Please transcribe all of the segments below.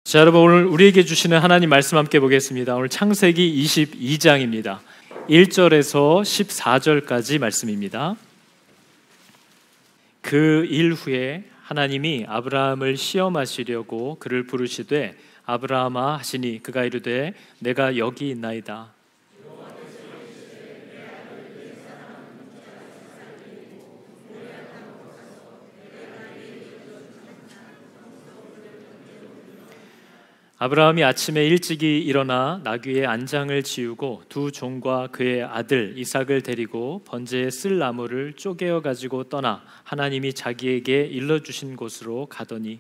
자, 여러분, 오늘 우리에게 주시는 하나님 말씀 함께 보겠습니다. 오늘 창세기 22장입니다. 1절에서 14절까지 말씀입니다. 그 일 후에 하나님이 아브라함을 시험하시려고 그를 부르시되 아브라함아 하시니 그가 이르되 내가 여기 있나이다. 아브라함이 아침에 일찍이 일어나 나귀의 안장을 지우고 두 종과 그의 아들 이삭을 데리고 번제에 쓸 나무를 쪼개어 가지고 떠나 하나님이 자기에게 일러주신 곳으로 가더니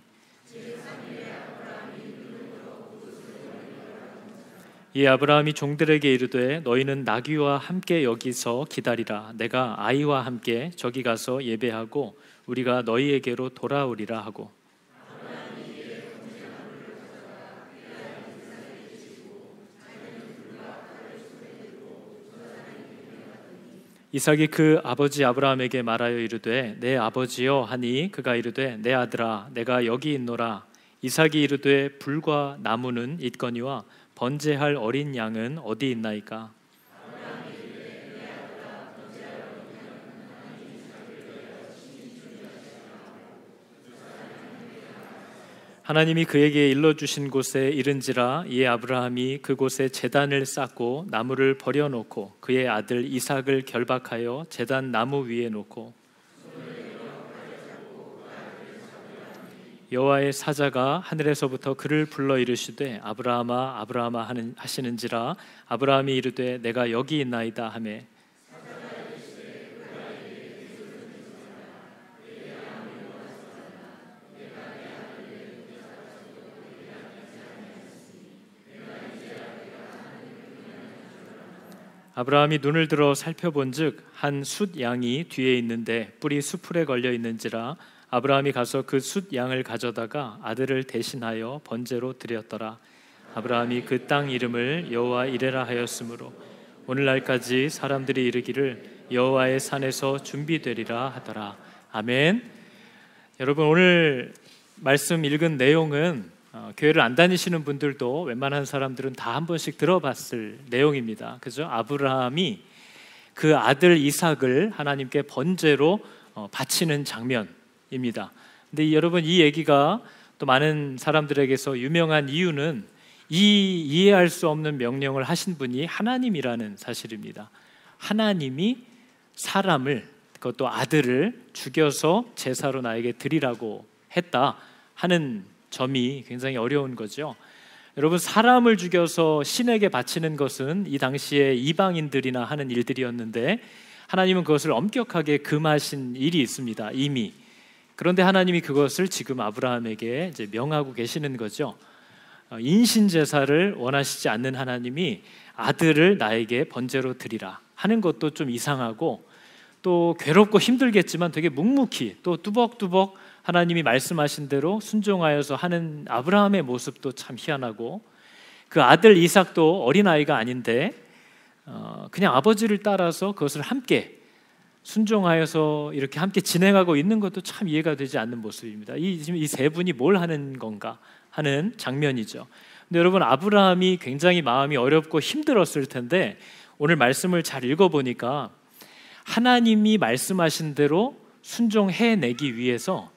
이 아브라함이 종들에게 이르되 너희는 나귀와 함께 여기서 기다리라. 내가 아이와 함께 저기 가서 예배하고 우리가 너희에게로 돌아오리라 하고 이삭이 그 아버지 아브라함에게 말하여 이르되 내 아버지여 하니 그가 이르되 내 아들아 내가 여기 있노라. 이삭이 이르되 불과 나무는 있거니와 번제할 어린 양은 어디 있나이까. 하나님이 그에게 일러주신 곳에 이른지라 이에 아브라함이 그곳에 제단을 쌓고 나무를 버려놓고 그의 아들 이삭을 결박하여 제단 나무 위에 놓고 여호와의 사자가 하늘에서부터 그를 불러 이르시되 아브라함아 아브라함아 하시는지라 아브라함이 이르되 내가 여기 있나이다 하매 아브라함이 눈을 들어 살펴본즉 한 숫 양이 뒤에 있는데 뿔이 수풀에 걸려 있는지라 아브라함이 가서 그 숫 양을 가져다가 아들을 대신하여 번제로 드렸더라. 아브라함이 그 땅 이름을 여호와 이레라 하였으므로 오늘날까지 사람들이 이르기를 여호와의 산에서 준비되리라 하더라. 아멘. 여러분, 오늘 말씀 읽은 내용은 교회를 안 다니시는 분들도 웬만한 사람들은 다 한 번씩 들어봤을 내용입니다. 그죠? 아브라함이 그 아들 이삭을 하나님께 번제로 바치는 장면입니다. 근데 여러분, 이 얘기가 또 많은 사람들에게서 유명한 이유는 이 이해할 수 없는 명령을 하신 분이 하나님이라는 사실입니다. 하나님이 사람을, 그것도 아들을 죽여서 제사로 나에게 드리라고 했다 하는 점이 굉장히 어려운 거죠. 여러분, 사람을 죽여서 신에게 바치는 것은 이 당시에 이방인들이나 하는 일들이었는데 하나님은 그것을 엄격하게 금하신 일이 있습니다, 이미. 그런데 하나님이 그것을 지금 아브라함에게 이제 명하고 계시는 거죠. 인신 제사를 원하시지 않는 하나님이 아들을 나에게 번제로 드리라 하는 것도 좀 이상하고 또 괴롭고 힘들겠지만 되게 묵묵히 또 뚜벅뚜벅 하나님이 말씀하신 대로 순종하여서 하는 아브라함의 모습도 참 희한하고 그 아들 이삭도 어린아이가 아닌데 그냥 아버지를 따라서 그것을 함께 순종하여서 이렇게 함께 진행하고 있는 것도 참 이해가 되지 않는 모습입니다. 지금 이 세 분이 뭘 하는 건가 하는 장면이죠. 근데 여러분, 아브라함이 굉장히 마음이 어렵고 힘들었을 텐데 오늘 말씀을 잘 읽어보니까 하나님이 말씀하신 대로 순종해내기 위해서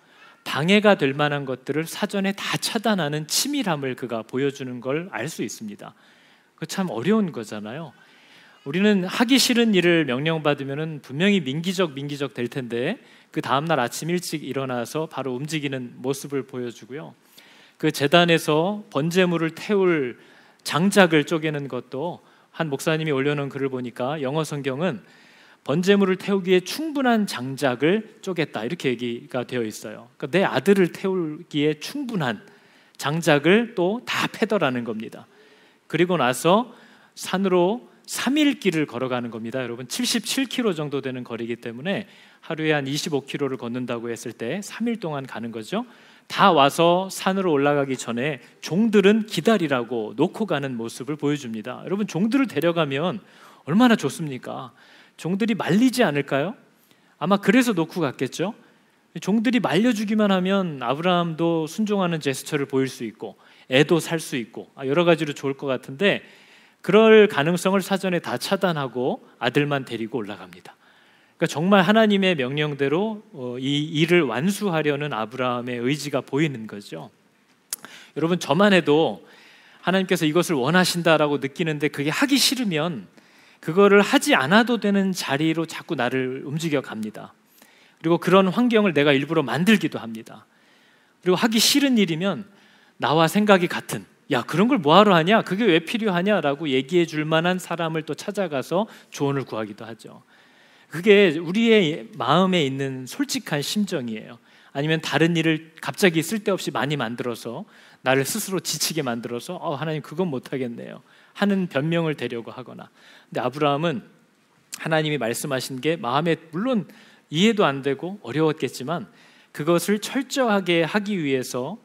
방해가 될 만한 것들을 사전에 다 차단하는 치밀함을 그가 보여주는 걸 알 수 있습니다. 그거 참 어려운 거잖아요. 우리는 하기 싫은 일을 명령받으면 분명히 민기적 될 텐데 그 다음날 아침 일찍 일어나서 바로 움직이는 모습을 보여주고요. 그 제단에서 번제물을 태울 장작을 쪼개는 것도 한 목사님이 올려놓은 글을 보니까 영어 성경은 번제물을 태우기에 충분한 장작을 쪼갰다 이렇게 얘기가 되어 있어요. 그러니까 내 아들을 태우기에 충분한 장작을 또 다 패더라는 겁니다. 그리고 나서 산으로 3일 길을 걸어가는 겁니다. 여러분, 77km 정도 되는 거리이기 때문에 하루에 한 25km를 걷는다고 했을 때 3일 동안 가는 거죠. 다 와서 산으로 올라가기 전에 종들은 기다리라고 놓고 가는 모습을 보여줍니다. 여러분, 종들을 데려가면 얼마나 좋습니까? 종들이 말리지 않을까요? 아마 그래서 놓고 갔겠죠. 종들이 말려주기만 하면 아브라함도 순종하는 제스처를 보일 수 있고 애도 살 수 있고 여러 가지로 좋을 것 같은데 그럴 가능성을 사전에 다 차단하고 아들만 데리고 올라갑니다. 그러니까 정말 하나님의 명령대로 이 일을 완수하려는 아브라함의 의지가 보이는 거죠. 여러분, 저만 해도 하나님께서 이것을 원하신다라고 느끼는데 그게 하기 싫으면 그거를 하지 않아도 되는 자리로 자꾸 나를 움직여 갑니다. 그리고 그런 환경을 내가 일부러 만들기도 합니다. 그리고 하기 싫은 일이면 나와 생각이 같은, 야, 그런 걸 뭐하러 하냐? 그게 왜 필요하냐라고 얘기해 줄 만한 사람을 또 찾아가서 조언을 구하기도 하죠. 그게 우리의 마음에 있는 솔직한 심정이에요. 아니면 다른 일을 갑자기 쓸데없이 많이 만들어서 나를 스스로 지치게 만들어서 하나님 그건 못하겠네요 하는 변명을 대려고 하거나. 근데 아브라함은 하나님이 말씀하신 게 마음에 물론 이해도 안 되고 어려웠겠지만 그것을 철저하게 하기 위해서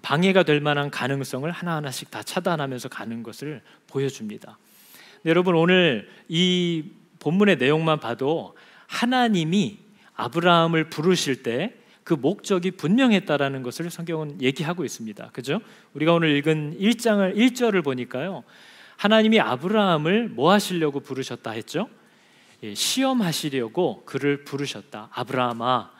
방해가 될 만한 가능성을 하나하나씩 다 차단하면서 가는 것을 보여줍니다. 여러분, 오늘 이 본문의 내용만 봐도 하나님이 아브라함을 부르실 때 그 목적이 분명했다라는 것을 성경은 얘기하고 있습니다. 그죠? 우리가 오늘 읽은 1절을 보니까요, 하나님이 아브라함을 뭐 하시려고 부르셨다 했죠? 시험하시려고 그를 부르셨다. 아브라함아.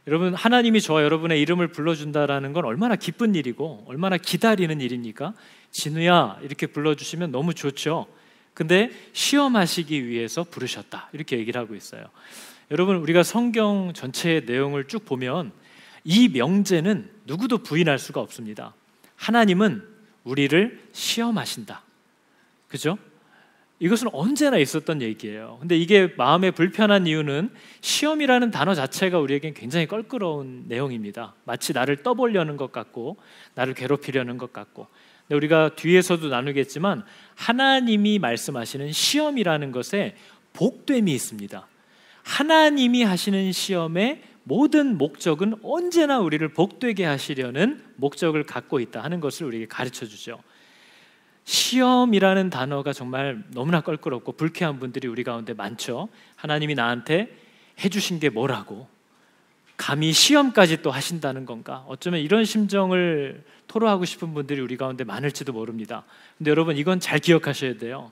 여러분, 하나님이 저와 여러분의 이름을 불러준다라는 건 얼마나 기쁜 일이고 얼마나 기다리는 일입니까? 진우야 이렇게 불러주시면 너무 좋죠. 근데 시험하시기 위해서 부르셨다 이렇게 얘기를 하고 있어요. 여러분, 우리가 성경 전체의 내용을 쭉 보면 이 명제는 누구도 부인할 수가 없습니다. 하나님은 우리를 시험하신다. 그죠? 이것은 언제나 있었던 얘기예요. 근데 이게 마음에 불편한 이유는 시험이라는 단어 자체가 우리에겐 굉장히 껄끄러운 내용입니다. 마치 나를 떠보려는 것 같고 나를 괴롭히려는 것 같고. 근데 우리가 뒤에서도 나누겠지만 하나님이 말씀하시는 시험이라는 것에 복됨이 있습니다. 하나님이 하시는 시험의 모든 목적은 언제나 우리를 복되게 하시려는 목적을 갖고 있다 하는 것을 우리에게 가르쳐 주죠. 시험이라는 단어가 정말 너무나 껄끄럽고 불쾌한 분들이 우리 가운데 많죠. 하나님이 나한테 해주신 게 뭐라고? 감히 시험까지 또 하신다는 건가? 어쩌면 이런 심정을 토로하고 싶은 분들이 우리 가운데 많을지도 모릅니다. 근데 여러분, 이건 잘 기억하셔야 돼요.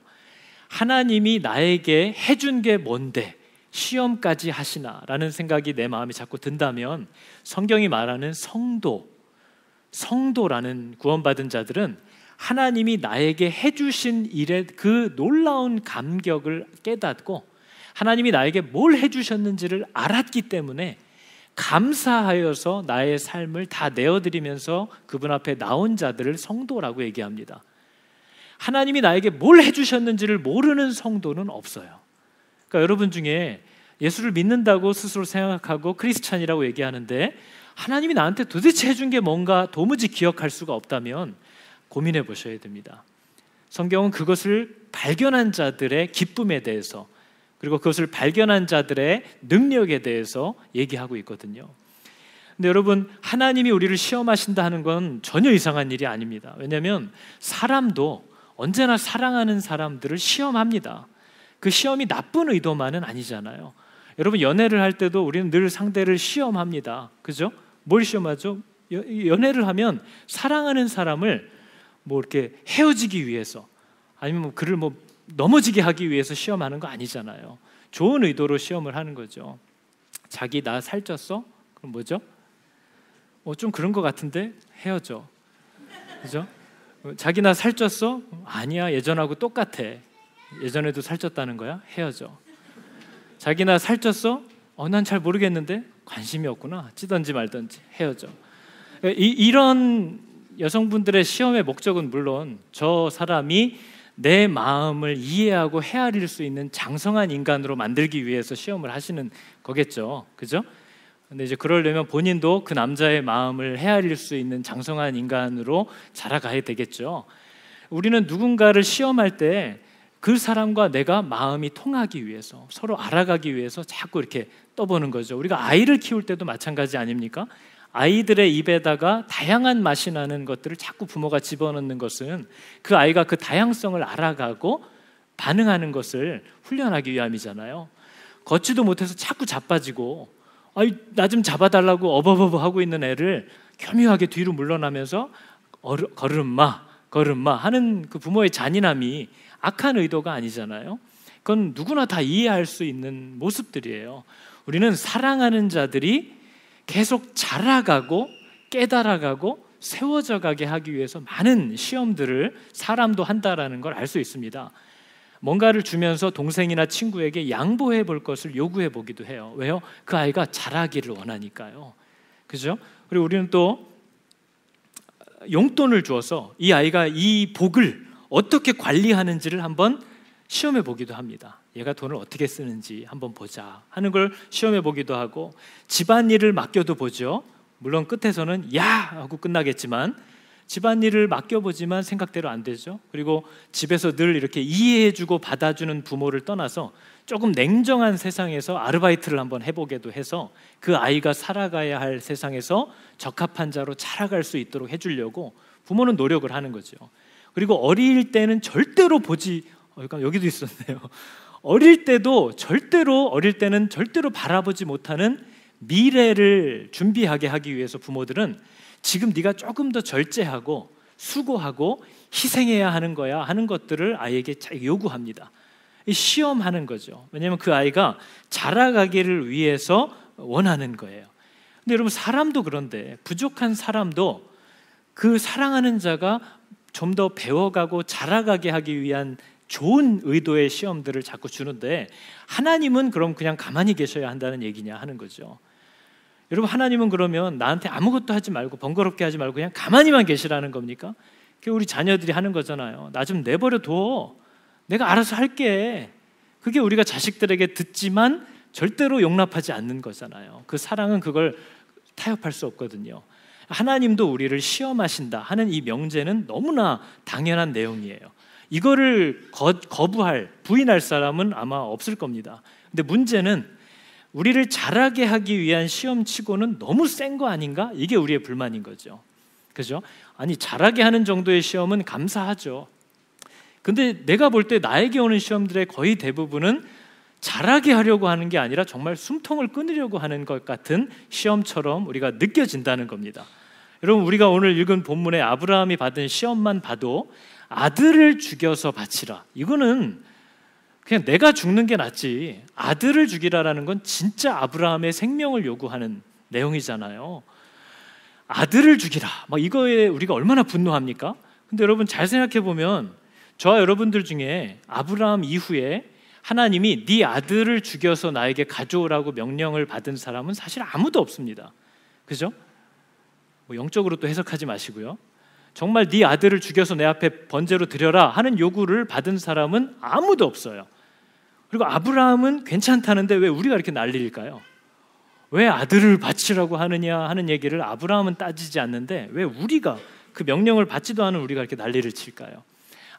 하나님이 나에게 해준 게 뭔데 시험까지 하시나라는 생각이 내 마음에 자꾸 든다면 성경이 말하는 성도라는 구원받은 자들은 하나님이 나에게 해주신 일의 그 놀라운 감격을 깨닫고 하나님이 나에게 뭘 해주셨는지를 알았기 때문에 감사하여서 나의 삶을 다 내어드리면서 그분 앞에 나온 자들을 성도라고 얘기합니다. 하나님이 나에게 뭘 해주셨는지를 모르는 성도는 없어요. 그러니까 여러분 중에 예수를 믿는다고 스스로 생각하고 크리스찬이라고 얘기하는데 하나님이 나한테 도대체 해준 게 뭔가 도무지 기억할 수가 없다면 고민해 보셔야 됩니다. 성경은 그것을 발견한 자들의 기쁨에 대해서 그리고 그것을 발견한 자들의 능력에 대해서 얘기하고 있거든요. 근데 여러분, 하나님이 우리를 시험하신다 하는 건 전혀 이상한 일이 아닙니다. 왜냐하면 사람도 언제나 사랑하는 사람들을 시험합니다. 그 시험이 나쁜 의도만은 아니잖아요. 여러분, 연애를 할 때도 우리는 늘 상대를 시험합니다. 그죠? 뭘 시험하죠? 연애를 하면 사랑하는 사람을 이렇게 헤어지기 위해서 아니면 그를 넘어지게 하기 위해서 시험하는 거 아니잖아요. 좋은 의도로 시험을 하는 거죠. 자기 나 살쪘어? 그럼 뭐죠? 좀 그런 거 같은데 헤어져. 그죠? 자기 나 살쪘어? 아니야, 예전하고 똑같아. 예전에도 살쪘다는 거야? 헤어져. 자기 나 살쪘어? 난 잘 모르겠는데 관심이 없구나. 찌든지 말든지 헤어져. 이런 여성분들의 시험의 목적은 물론 저 사람이 내 마음을 이해하고 헤아릴 수 있는 장성한 인간으로 만들기 위해서 시험을 하시는 거겠죠. 그죠? 근데 이제 그러려면 본인도 그 남자의 마음을 헤아릴 수 있는 장성한 인간으로 자라가야 되겠죠. 우리는 누군가를 시험할 때 그 사람과 내가 마음이 통하기 위해서 서로 알아가기 위해서 자꾸 이렇게 떠보는 거죠. 우리가 아이를 키울 때도 마찬가지 아닙니까? 아이들의 입에다가 다양한 맛이 나는 것들을 자꾸 부모가 집어넣는 것은 그 아이가 그 다양성을 알아가고 반응하는 것을 훈련하기 위함이잖아요. 걷지도 못해서 자꾸 자빠지고 나 좀 잡아달라고 어버버버 하고 있는 애를 교묘하게 뒤로 물러나면서 걸음마 걸음마 하는 그 부모의 잔인함이 악한 의도가 아니잖아요. 그건 누구나 다 이해할 수 있는 모습들이에요. 우리는 사랑하는 자들이 계속 자라가고 깨달아가고 세워져 가게 하기 위해서 많은 시험들을 사람도 한다라는 걸 알 수 있습니다. 뭔가를 주면서 동생이나 친구에게 양보해 볼 것을 요구해 보기도 해요. 왜요? 그 아이가 자라기를 원하니까요. 그죠? 그리고 우리는 또 용돈을 주어서 이 아이가 이 복을 어떻게 관리하는지를 한번 시험해 보기도 합니다. 얘가 돈을 어떻게 쓰는지 한번 보자 하는 걸 시험해 보기도 하고, 집안일을 맡겨도 보죠. 물론 끝에서는 야! 하고 끝나겠지만 집안일을 맡겨보지만 생각대로 안 되죠. 그리고 집에서 늘 이렇게 이해해주고 받아주는 부모를 떠나서 조금 냉정한 세상에서 아르바이트를 한번 해보게도 해서 그 아이가 살아가야 할 세상에서 적합한 자로 자라갈 수 있도록 해주려고 부모는 노력을 하는 거죠. 그리고 어릴 때는 절대로 여기도 있었네요. 어릴 때는 절대로 바라보지 못하는 미래를 준비하게 하기 위해서 부모들은 지금 네가 조금 더 절제하고 수고하고 희생해야 하는 거야 하는 것들을 아이에게 요구합니다. 시험하는 거죠. 왜냐하면 그 아이가 자라가기를 위해서 원하는 거예요. 근데 여러분, 사람도 그런데 부족한 사람도 그 사랑하는 자가 좀 더 배워가고 자라가게 하기 위한 좋은 의도의 시험들을 자꾸 주는데, 하나님은 그럼 그냥 가만히 계셔야 한다는 얘기냐 하는 거죠. 여러분, 하나님은 그러면 나한테 아무것도 하지 말고 번거롭게 하지 말고 그냥 가만히만 계시라는 겁니까? 그게 우리 자녀들이 하는 거잖아요. 나 좀 내버려 둬, 내가 알아서 할게. 그게 우리가 자식들에게 듣지만 절대로 용납하지 않는 거잖아요. 그 사랑은 그걸 타협할 수 없거든요. 하나님도 우리를 시험하신다 하는 이 명제는 너무나 당연한 내용이에요. 이거를 부인할 사람은 아마 없을 겁니다. 근데 문제는 우리를 자라게 하기 위한 시험치고는 너무 센 거 아닌가? 이게 우리의 불만인 거죠. 그죠? 아니, 자라게 하는 정도의 시험은 감사하죠. 근데 내가 볼 때 나에게 오는 시험들의 거의 대부분은 자라게 하려고 하는 게 아니라 정말 숨통을 끊으려고 하는 것 같은 시험처럼 우리가 느껴진다는 겁니다. 여러분, 우리가 오늘 읽은 본문에 아브라함이 받은 시험만 봐도 아들을 죽여서 바치라, 이거는 그냥 내가 죽는 게 낫지, 아들을 죽이라라는 건 진짜 아브라함의 생명을 요구하는 내용이잖아요. 아들을 죽이라, 이거에 우리가 얼마나 분노합니까? 근데 여러분, 잘 생각해 보면 저와 여러분들 중에 아브라함 이후에 하나님이 네 아들을 죽여서 나에게 가져오라고 명령을 받은 사람은 사실 아무도 없습니다. 그죠? 영적으로 또 해석하지 마시고요. 정말 네 아들을 죽여서 내 앞에 번제로 드려라 하는 요구를 받은 사람은 아무도 없어요. 그리고 아브라함은 괜찮다는데 왜 우리가 이렇게 난리일까요? 왜 아들을 바치라고 하느냐 하는 얘기를 아브라함은 따지지 않는데 왜 우리가, 그 명령을 받지도 않은 우리가 이렇게 난리를 칠까요?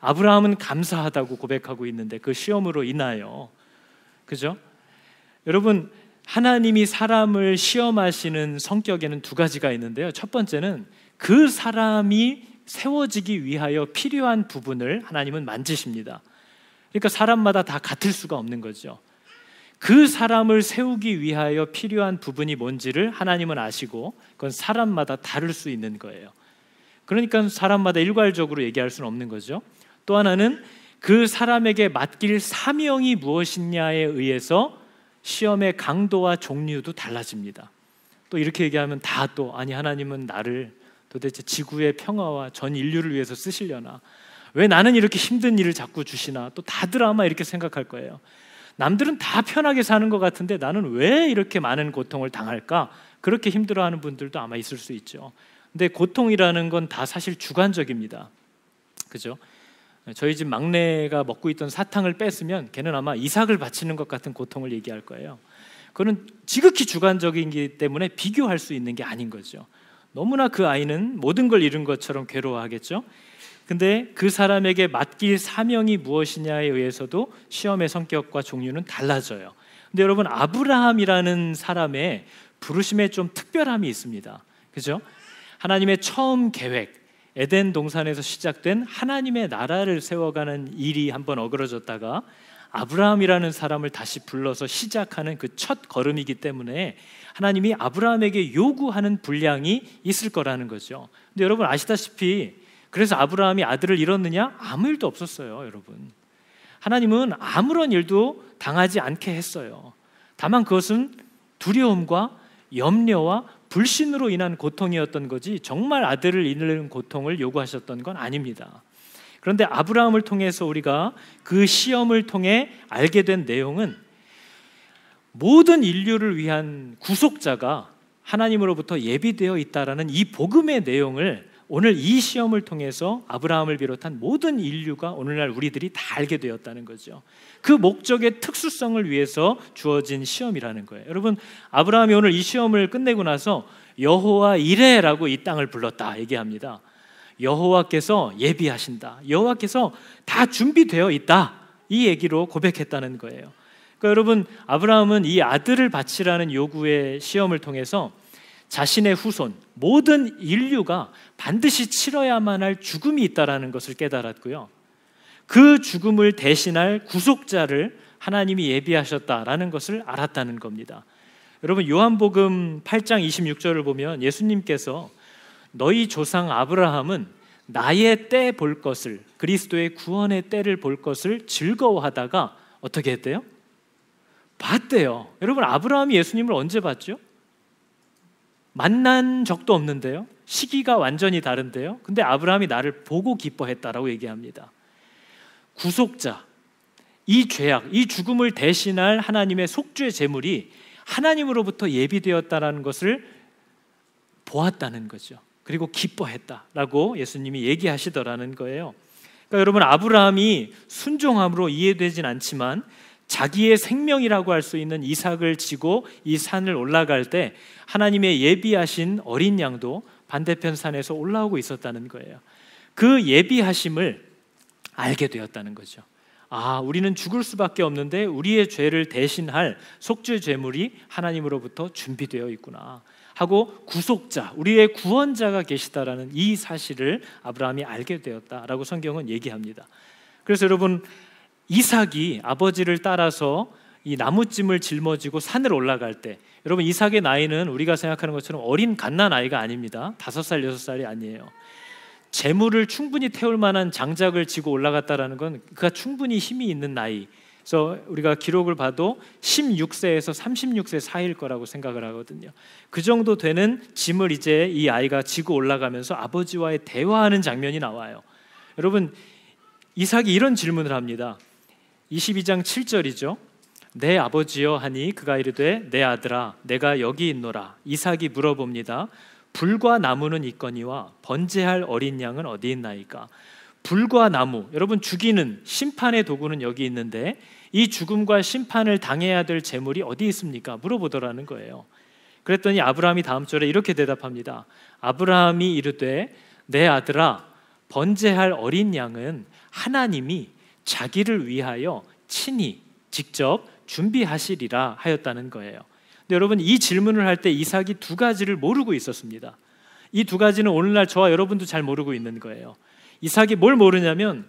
아브라함은 감사하다고 고백하고 있는데 그 시험으로 인하여, 그죠? 여러분, 하나님이 사람을 시험하시는 성격에는 두 가지가 있는데요. 첫 번째는 그 사람이 세워지기 위하여 필요한 부분을 하나님은 만지십니다. 그러니까 사람마다 다 같을 수가 없는 거죠. 그 사람을 세우기 위하여 필요한 부분이 뭔지를 하나님은 아시고 그건 사람마다 다를 수 있는 거예요. 그러니까 사람마다 일괄적으로 얘기할 수는 없는 거죠. 또 하나는 그 사람에게 맡길 사명이 무엇이냐에 의해서 시험의 강도와 종류도 달라집니다. 또 이렇게 얘기하면 아니, 하나님은 나를 도대체 지구의 평화와 전 인류를 위해서 쓰시려나, 왜 나는 이렇게 힘든 일을 자꾸 주시나, 또 다들 아마 이렇게 생각할 거예요. 남들은 다 편하게 사는 것 같은데 나는 왜 이렇게 많은 고통을 당할까? 그렇게 힘들어하는 분들도 아마 있을 수 있죠. 근데 고통이라는 건 다 사실 주관적입니다. 그죠? 저희 집 막내가 먹고 있던 사탕을 뺐으면 걔는 아마 이삭을 바치는 것 같은 고통을 얘기할 거예요. 그건 지극히 주관적이기 때문에 비교할 수 있는 게 아닌 거죠. 너무나 그 아이는 모든 걸 잃은 것처럼 괴로워하겠죠. 근데 그 사람에게 맡길 사명이 무엇이냐에 의해서도 시험의 성격과 종류는 달라져요. 근데 여러분, 아브라함이라는 사람의 부르심에 좀 특별함이 있습니다. 그죠? 하나님의 처음 계획, 에덴 동산에서 시작된 하나님의 나라를 세워가는 일이 한번 어그러졌다가 아브라함이라는 사람을 다시 불러서 시작하는 그 첫 걸음이기 때문에 하나님이 아브라함에게 요구하는 분량이 있을 거라는 거죠. 근데 여러분 아시다시피 그래서 아브라함이 아들을 잃었느냐? 아무 일도 없었어요, 여러분. 하나님은 아무런 일도 당하지 않게 했어요. 다만 그것은 두려움과 염려와 불신으로 인한 고통이었던 거지 정말 아들을 잃는 고통을 요구하셨던 건 아닙니다. 그런데 아브라함을 통해서 우리가 그 시험을 통해 알게 된 내용은 모든 인류를 위한 구속자가 하나님으로부터 예비되어 있다라는 이 복음의 내용을 오늘 이 시험을 통해서 아브라함을 비롯한 모든 인류가 오늘날 우리들이 다 알게 되었다는 거죠. 그 목적의 특수성을 위해서 주어진 시험이라는 거예요. 여러분, 아브라함이 오늘 이 시험을 끝내고 나서 여호와 이레라고 이 땅을 불렀다 얘기합니다. 여호와께서 예비하신다, 여호와께서 다 준비되어 있다, 이 얘기로 고백했다는 거예요. 그러니까 여러분, 아브라함은 이 아들을 바치라는 요구의 시험을 통해서 자신의 후손, 모든 인류가 반드시 치러야만 할 죽음이 있다라는 것을 깨달았고요, 그 죽음을 대신할 구속자를 하나님이 예비하셨다라는 것을 알았다는 겁니다. 여러분, 요한복음 8장 26절을 보면 예수님께서 너희 조상 아브라함은 나의 때 볼 것을, 그리스도의 구원의 때를 볼 것을 즐거워하다가 어떻게 했대요? 봤대요. 여러분, 아브라함이 예수님을 언제 봤죠? 만난 적도 없는데요, 시기가 완전히 다른데요, 근데 아브라함이 나를 보고 기뻐했다라고 얘기합니다. 구속자, 이 죄악, 이 죽음을 대신할 하나님의 속죄 제물이 하나님으로부터 예비되었다라는 것을 보았다는 거죠. 그리고 기뻐했다라고 예수님이 얘기하시더라는 거예요. 그러니까 여러분, 아브라함이 순종함으로 이해되진 않지만 자기의 생명이라고 할 수 있는 이삭을 지고 이 산을 올라갈 때 하나님의 예비하신 어린 양도 반대편 산에서 올라오고 있었다는 거예요. 그 예비하심을 알게 되었다는 거죠. 아, 우리는 죽을 수밖에 없는데 우리의 죄를 대신할 속죄 제물이 하나님으로부터 준비되어 있구나 하고, 구속자, 우리의 구원자가 계시다라는 이 사실을 아브라함이 알게 되었다라고 성경은 얘기합니다. 그래서 여러분, 이삭이 아버지를 따라서 이 나무찜을 짊어지고 산을 올라갈 때, 여러분, 이삭의 나이는 우리가 생각하는 것처럼 어린 갓난아이가 아닙니다. 5살, 6살이 아니에요. 재물을 충분히 태울 만한 장작을 지고 올라갔다라는 건 그가 충분히 힘이 있는 나이. 그래서 우리가 기록을 봐도 16세에서 36세 사이일 거라고 생각을 하거든요. 그 정도 되는 짐을 이제 이 아이가 지고 올라가면서 아버지와의 대화하는 장면이 나와요. 여러분, 이삭이 이런 질문을 합니다. 22장 7절이죠. 내 아버지여 하니 그가 이르되 내 아들아 내가 여기 있노라. 이삭이 물어봅니다. 불과 나무는 있거니와 번제할 어린 양은 어디 있나이까? 불과 나무, 여러분, 죽이는 심판의 도구는 여기 있는데 이 죽음과 심판을 당해야 될 제물이 어디 있습니까? 물어보더라는 거예요. 그랬더니 아브라함이 다음 절에 이렇게 대답합니다. 아브라함이 이르되 내 아들아 번제할 어린 양은 하나님이 자기를 위하여 친히 직접 준비하시리라 하였다는 거예요. 근데 여러분, 이 질문을 할 때 이삭이 두 가지를 모르고 있었습니다. 이 두 가지는 오늘날 저와 여러분도 잘 모르고 있는 거예요. 이삭이 뭘 모르냐면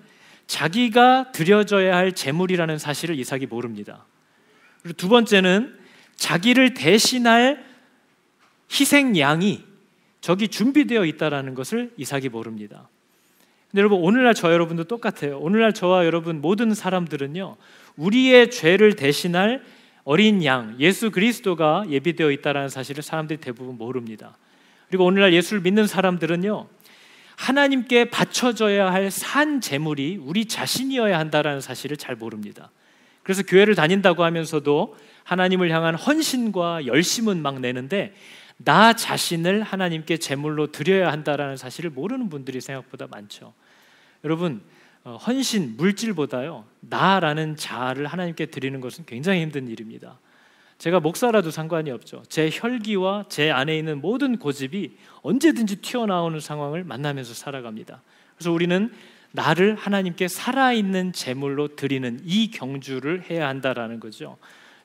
자기가 드려져야 할 제물이라는 사실을 이삭이 모릅니다. 그리고 두 번째는 자기를 대신할 희생양이 저기 준비되어 있다는 것을 이삭이 모릅니다. 근데 여러분, 오늘날 저와 여러분도 똑같아요. 오늘날 저와 여러분 모든 사람들은요, 우리의 죄를 대신할 어린 양 예수 그리스도가 예비되어 있다는 사실을 사람들이 대부분 모릅니다. 그리고 오늘날 예수를 믿는 사람들은요, 하나님께 바쳐져야 할 산 제물이 우리 자신이어야 한다는 사실을 잘 모릅니다. 그래서 교회를 다닌다고 하면서도 하나님을 향한 헌신과 열심은 막 내는데 나 자신을 하나님께 제물로 드려야 한다는 사실을 모르는 분들이 생각보다 많죠. 여러분, 헌신, 물질보다요, 나라는 자아를 하나님께 드리는 것은 굉장히 힘든 일입니다. 제가 목사라도 상관이 없죠. 제 혈기와 제 안에 있는 모든 고집이 언제든지 튀어나오는 상황을 만나면서 살아갑니다. 그래서 우리는 나를 하나님께 살아있는 제물로 드리는 이 경주를 해야 한다라는 거죠.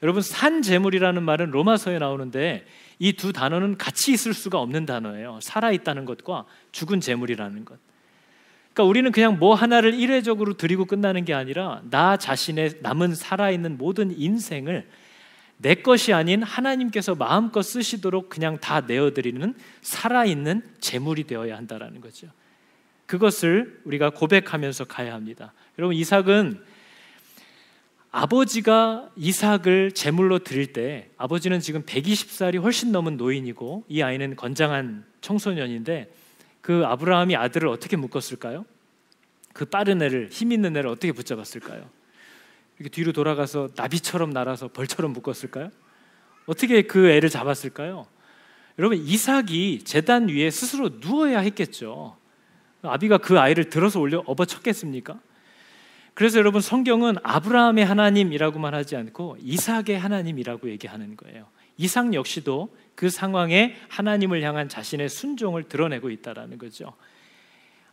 여러분, 산 제물이라는 말은 로마서에 나오는데 이 두 단어는 같이 있을 수가 없는 단어예요. 살아있다는 것과 죽은 제물이라는 것. 그러니까 우리는 그냥 뭐 하나를 일회적으로 드리고 끝나는 게 아니라 나 자신의 남은 살아있는 모든 인생을 내 것이 아닌 하나님께서 마음껏 쓰시도록 그냥 다 내어드리는 살아있는 제물이 되어야 한다는 거죠. 그것을 우리가 고백하면서 가야 합니다. 여러분, 이삭은 아버지가 이삭을 제물로 드릴 때, 아버지는 지금 120살이 훨씬 넘은 노인이고 이 아이는 건장한 청소년인데, 그 아브라함이 아들을 어떻게 묶었을까요? 그 빠른 애를, 힘 있는 애를 어떻게 붙잡았을까요? 이렇게 뒤로 돌아가서 나비처럼 날아서 벌처럼 묶었을까요? 어떻게 그 애를 잡았을까요? 여러분, 이삭이 제단 위에 스스로 누워야 했겠죠. 아비가 그 아이를 들어서 올려 업어쳤겠습니까? 그래서 여러분, 성경은 아브라함의 하나님이라고만 하지 않고 이삭의 하나님이라고 얘기하는 거예요. 이삭 역시도 그 상황에 하나님을 향한 자신의 순종을 드러내고 있다는 거죠.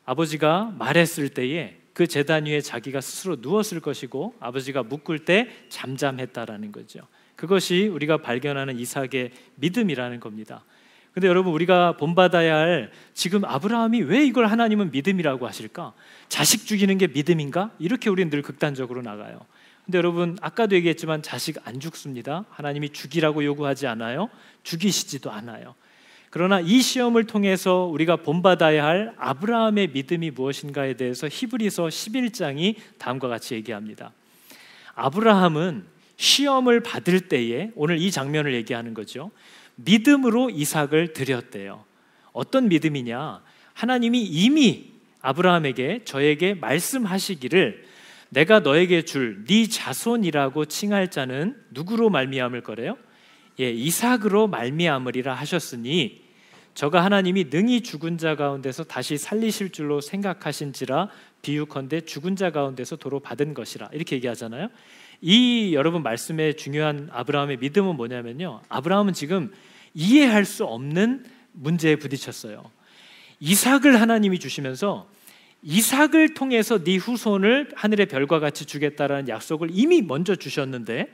아버지가 말했을 때에 그 제단 위에 자기가 스스로 누웠을 것이고 아버지가 묶을 때 잠잠했다라는 거죠. 그것이 우리가 발견하는 이삭의 믿음이라는 겁니다. 근데 여러분, 우리가 본받아야 할, 지금 아브라함이 왜 이걸 하나님은 믿음이라고 하실까? 자식 죽이는 게 믿음인가? 이렇게 우리는 늘 극단적으로 나가요. 근데 여러분, 아까도 얘기했지만 자식 안 죽습니다. 하나님이 죽이라고 요구하지 않아요. 죽이시지도 않아요. 그러나 이 시험을 통해서 우리가 본받아야 할 아브라함의 믿음이 무엇인가에 대해서 히브리서 11장이 다음과 같이 얘기합니다. 아브라함은 시험을 받을 때에, 오늘 이 장면을 얘기하는 거죠, 믿음으로 이삭을 드렸대요. 어떤 믿음이냐? 하나님이 이미 아브라함에게, 저에게 말씀하시기를 내가 너에게 줄 네 자손이라고 칭할 자는 누구로 말미암을 거래요? 이삭으로 말미암으리라 하셨으니 저가 하나님이 능히 죽은 자 가운데서 다시 살리실 줄로 생각하신지라 비유컨대 죽은 자 가운데서 도로 받은 것이라, 이렇게 얘기하잖아요. 이 여러분 말씀의 중요한 아브라함의 믿음은 뭐냐면요, 아브라함은 지금 이해할 수 없는 문제에 부딪혔어요. 이삭을 하나님이 주시면서 이삭을 통해서 네 후손을 하늘의 별과 같이 주겠다라는 약속을 이미 먼저 주셨는데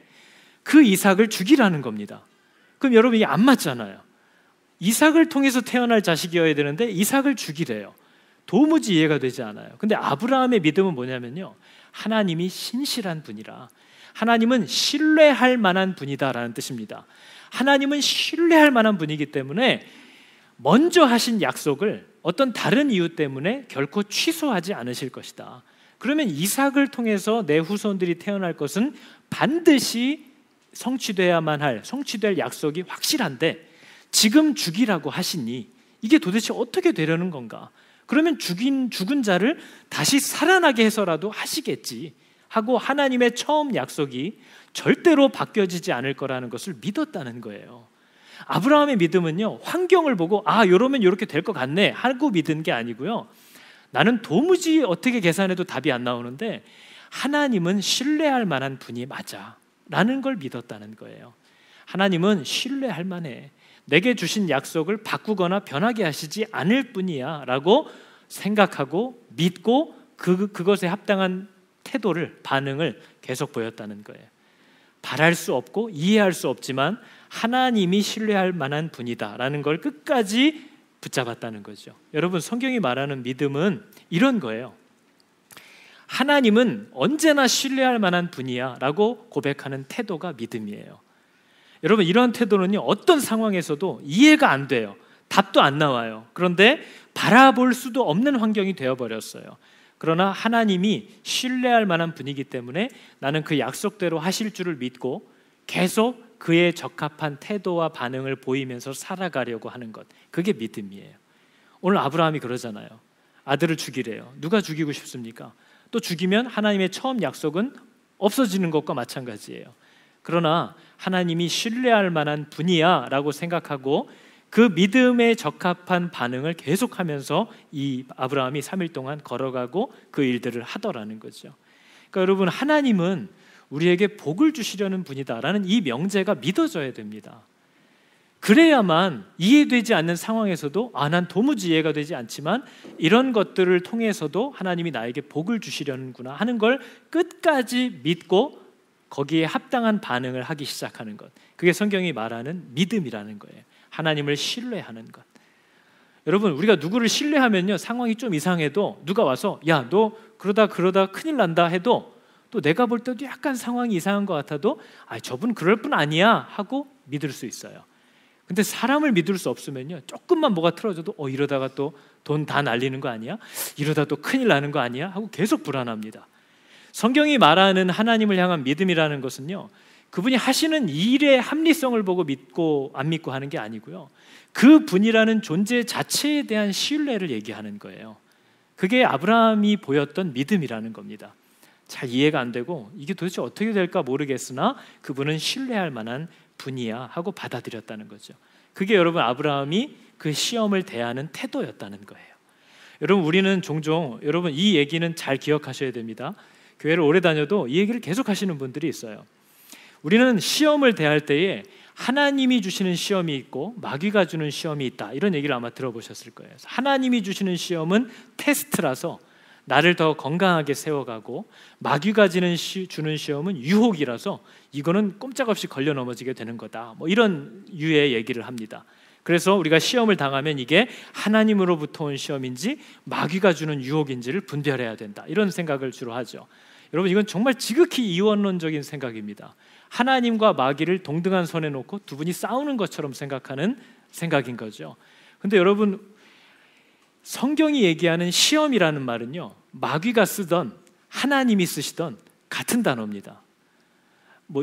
그 이삭을 죽이라는 겁니다. 그럼 여러분, 이게 안 맞잖아요. 이삭을 통해서 태어날 자식이어야 되는데 이삭을 죽이래요. 도무지 이해가 되지 않아요. 근데 아브라함의 믿음은 뭐냐면요, 하나님이 신실한 분이라, 하나님은 신뢰할 만한 분이다라는 뜻입니다. 하나님은 신뢰할 만한 분이기 때문에 먼저 하신 약속을 어떤 다른 이유 때문에 결코 취소하지 않으실 것이다. 그러면 이삭을 통해서 내 후손들이 태어날 것은 반드시 성취돼야만 할, 성취될 약속이 확실한데 지금 죽이라고 하시니 이게 도대체 어떻게 되려는 건가? 그러면 죽은 자를 다시 살아나게 해서라도 하시겠지 하고 하나님의 처음 약속이 절대로 바뀌어지지 않을 거라는 것을 믿었다는 거예요. 아브라함의 믿음은요, 환경을 보고 이러면 이렇게 될 것 같네 하고 믿은 게 아니고요, 나는 도무지 어떻게 계산해도 답이 안 나오는데 하나님은 신뢰할 만한 분이 맞아 라는 걸 믿었다는 거예요. 하나님은 신뢰할 만해, 내게 주신 약속을 바꾸거나 변하게 하시지 않을 뿐이야 라고 생각하고 믿고 그것에 합당한 태도를, 반응을 계속 보였다는 거예요. 바랄 수 없고 이해할 수 없지만 하나님이 신뢰할 만한 분이다라는 걸 끝까지 붙잡았다는 거죠. 여러분, 성경이 말하는 믿음은 이런 거예요. 하나님은 언제나 신뢰할 만한 분이야 라고 고백하는 태도가 믿음이에요. 여러분, 이런 태도는요, 어떤 상황에서도 이해가 안 돼요. 답도 안 나와요. 그런데 바라볼 수도 없는 환경이 되어버렸어요. 그러나 하나님이 신뢰할 만한 분이기 때문에 나는 그 약속대로 하실 줄을 믿고 계속 그에 적합한 태도와 반응을 보이면서 살아가려고 하는 것, 그게 믿음이에요. 오늘 아브라함이 그러잖아요. 아들을 죽이래요. 누가 죽이고 싶습니까? 또 죽이면 하나님의 처음 약속은 없어지는 것과 마찬가지예요. 그러나 하나님이 신뢰할 만한 분이야 라고 생각하고 그 믿음에 적합한 반응을 계속하면서 이 아브라함이 3일 동안 걸어가고 그 일들을 하더라는 거죠. 그러니까 여러분, 하나님은 우리에게 복을 주시려는 분이다라는 이 명제가 믿어져야 됩니다. 그래야만 이해되지 않는 상황에서도 난 도무지 이해가 되지 않지만 이런 것들을 통해서도 하나님이 나에게 복을 주시려는구나 하는 걸 끝까지 믿고 거기에 합당한 반응을 하기 시작하는 것, 그게 성경이 말하는 믿음이라는 거예요. 하나님을 신뢰하는 것. 여러분, 우리가 누구를 신뢰하면요, 상황이 좀 이상해도 누가 와서 야, 너 그러다 큰일 난다 해도 또 내가 볼 때도 약간 상황이 이상한 것 같아도 저분 그럴 뿐 아니야 하고 믿을 수 있어요. 근데 사람을 믿을 수 없으면요, 조금만 뭐가 틀어져도 이러다가 또 돈 다 날리는 거 아니야? 이러다 또 큰일 나는 거 아니야? 하고 계속 불안합니다. 성경이 말하는 하나님을 향한 믿음이라는 것은요, 그분이 하시는 일의 합리성을 보고 믿고 안 믿고 하는 게 아니고요, 그 분이라는 존재 자체에 대한 신뢰를 얘기하는 거예요. 그게 아브라함이 보였던 믿음이라는 겁니다. 잘 이해가 안 되고 이게 도대체 어떻게 될까 모르겠으나 그분은 신뢰할 만한 분이야 하고 받아들였다는 거죠. 그게 여러분, 아브라함이 그 시험을 대하는 태도였다는 거예요. 여러분, 우리는 종종, 여러분 이 얘기는 잘 기억하셔야 됩니다. 교회를 오래 다녀도 이 얘기를 계속 하시는 분들이 있어요. 우리는 시험을 대할 때에 하나님이 주시는 시험이 있고 마귀가 주는 시험이 있다, 이런 얘기를 아마 들어보셨을 거예요. 하나님이 주시는 시험은 테스트라서 나를 더 건강하게 세워가고, 마귀가 주는 시험은 유혹이라서 이거는 꼼짝없이 걸려 넘어지게 되는 거다, 이런 유의 얘기를 합니다. 그래서 우리가 시험을 당하면 이게 하나님으로부터 온 시험인지 마귀가 주는 유혹인지를 분별해야 된다, 이런 생각을 주로 하죠. 여러분, 이건 정말 지극히 이원론적인 생각입니다. 하나님과 마귀를 동등한 선에 놓고 두 분이 싸우는 것처럼 생각하는 생각인 거죠. 근데 여러분, 성경이 얘기하는 시험이라는 말은요, 마귀가 쓰던 하나님이 쓰시던 같은 단어입니다.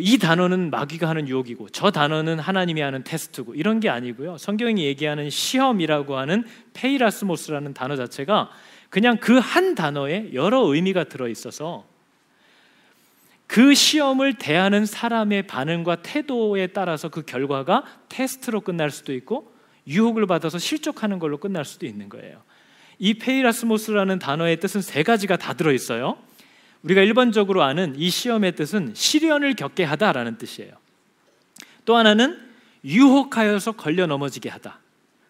이 단어는 마귀가 하는 유혹이고 저 단어는 하나님이 하는 테스트고 이런 게 아니고요, 성경이 얘기하는 시험이라고 하는 페이라스모스라는 단어 자체가 그냥 그 한 단어에 여러 의미가 들어있어서 그 시험을 대하는 사람의 반응과 태도에 따라서 그 결과가 테스트로 끝날 수도 있고 유혹을 받아서 실족하는 걸로 끝날 수도 있는 거예요. 이 페이라스모스라는 단어의 뜻은 세 가지가 다 들어있어요. 우리가 일반적으로 아는 이 시험의 뜻은 시련을 겪게 하다라는 뜻이에요. 또 하나는 유혹하여서 걸려 넘어지게 하다,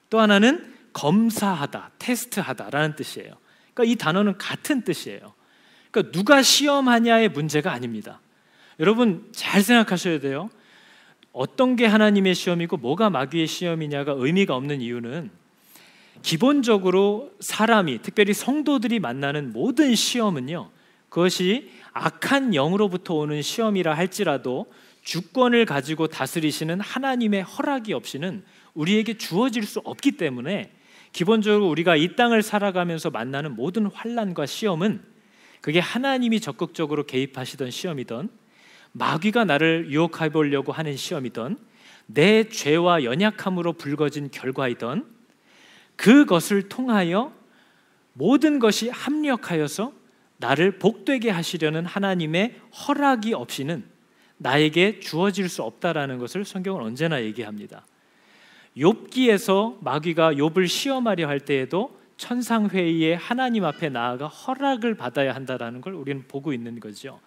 또 하나는 검사하다, 테스트하다라는 뜻이에요. 그러니까 이 단어는 같은 뜻이에요. 그러니까 누가 시험하냐의 문제가 아닙니다. 여러분, 잘 생각하셔야 돼요. 어떤 게 하나님의 시험이고 뭐가 마귀의 시험이냐가 의미가 없는 이유는, 기본적으로 사람이, 특별히 성도들이 만나는 모든 시험은요, 그것이 악한 영으로부터 오는 시험이라 할지라도 주권을 가지고 다스리시는 하나님의 허락이 없이는 우리에게 주어질 수 없기 때문에, 기본적으로 우리가 이 땅을 살아가면서 만나는 모든 환난과 시험은, 그게 하나님이 적극적으로 개입하시던 시험이든 마귀가 나를 유혹해 보려고 하는 시험이든 내 죄와 연약함으로 불거진 결과이든, 그것을 통하여 모든 것이 합력하여서 나를 복되게 하시려는 하나님의 허락이 없이는 나에게 주어질 수 없다라는 것을 성경은 언제나 얘기합니다. 욥기에서 마귀가 욥을 시험하려 할 때에도 천상회의에 하나님 앞에 나아가 허락을 받아야 한다는 걸 우리는 보고 있는 거죠.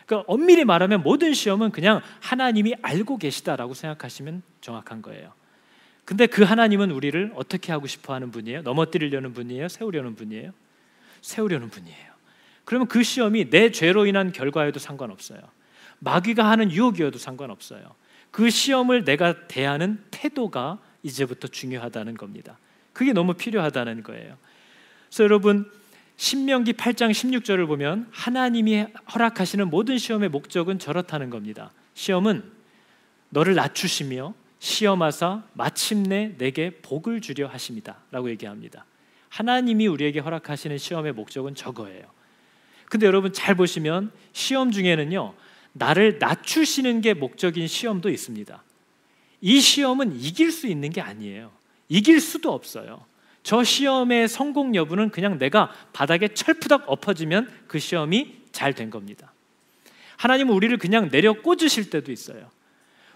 그러니까 엄밀히 말하면 모든 시험은 그냥 하나님이 알고 계시다라고 생각하시면 정확한 거예요. 근데 그 하나님은 우리를 어떻게 하고 싶어 하는 분이에요? 넘어뜨리려는 분이에요? 세우려는 분이에요? 세우려는 분이에요. 그러면 그 시험이 내 죄로 인한 결과에도 상관없어요. 마귀가 하는 유혹이어도 상관없어요. 그 시험을 내가 대하는 태도가 이제부터 중요하다는 겁니다. 그게 너무 필요하다는 거예요. 그래서 여러분, 신명기 8장 16절을 보면 하나님이 허락하시는 모든 시험의 목적은 저렇다는 겁니다. 시험은 너를 낮추시며 시험하사 마침내 내게 복을 주려 하십니다 라고 얘기합니다. 하나님이 우리에게 허락하시는 시험의 목적은 저거예요. 근데 여러분, 잘 보시면 시험 중에는요, 나를 낮추시는 게 목적인 시험도 있습니다. 이 시험은 이길 수 있는 게 아니에요. 이길 수도 없어요. 저 시험의 성공 여부는 그냥 내가 바닥에 철푸덕 엎어지면 그 시험이 잘 된 겁니다. 하나님은 우리를 그냥 내려 꽂으실 때도 있어요.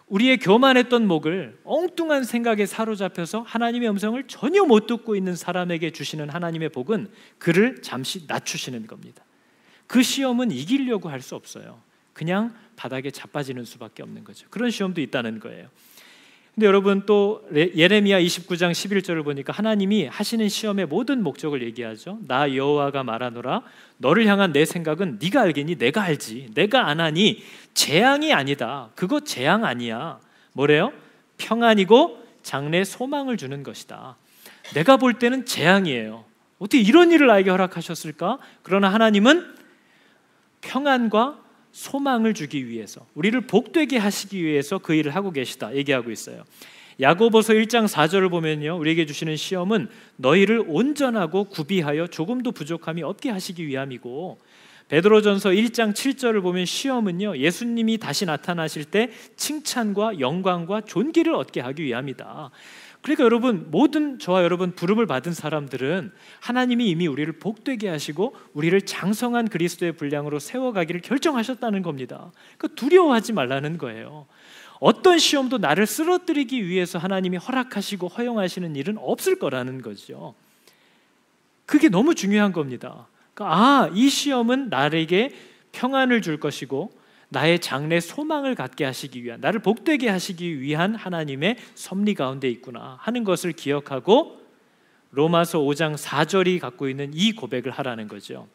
우리의 교만했던 목을 엉뚱한 생각에 사로잡혀서 하나님의 음성을 전혀 못 듣고 있는 사람에게 주시는 하나님의 복은 그를 잠시 낮추시는 겁니다. 그 시험은 이기려고 할 수 없어요. 그냥 바닥에 자빠지는 수밖에 없는 거죠. 그런 시험도 있다는 거예요. 근데 여러분, 또 예레미야 29장 11절을 보니까 하나님이 하시는 시험의 모든 목적을 얘기하죠. 나 여호와가 말하노라, 너를 향한 내 생각은 네가 알겠니? 내가 알지. 내가 안 하니 재앙이 아니다. 그거 재앙 아니야. 뭐래요? 평안이고 장래 소망을 주는 것이다. 내가 볼 때는 재앙이에요. 어떻게 이런 일을 나에게 허락하셨을까? 그러나 하나님은 평안과 소망을 주기 위해서, 우리를 복되게 하시기 위해서 그 일을 하고 계시다 얘기하고 있어요. 야고보서 1장 4절을 보면요, 우리에게 주시는 시험은 너희를 온전하고 구비하여 조금도 부족함이 없게 하시기 위함이고, 베드로전서 1장 7절을 보면 시험은요, 예수님이 다시 나타나실 때 칭찬과 영광과 존귀를 얻게 하기 위함이다. 그러니까 여러분, 모든 저와 여러분 부름을 받은 사람들은 하나님이 이미 우리를 복되게 하시고 우리를 장성한 그리스도의 분량으로 세워가기를 결정하셨다는 겁니다. 그러니까 두려워하지 말라는 거예요. 어떤 시험도 나를 쓰러뜨리기 위해서 하나님이 허락하시고 허용하시는 일은 없을 거라는 거죠. 그게 너무 중요한 겁니다. 그러니까 이 시험은 나에게 평안을 줄 것이고 나의 장래 소망을 갖게 하시기 위한, 나를 복되게 하시기 위한 하나님의 섭리 가운데 있구나 하는 것을 기억하고 로마서 5장 4절이 갖고 있는 이 고백을 하라는 거죠.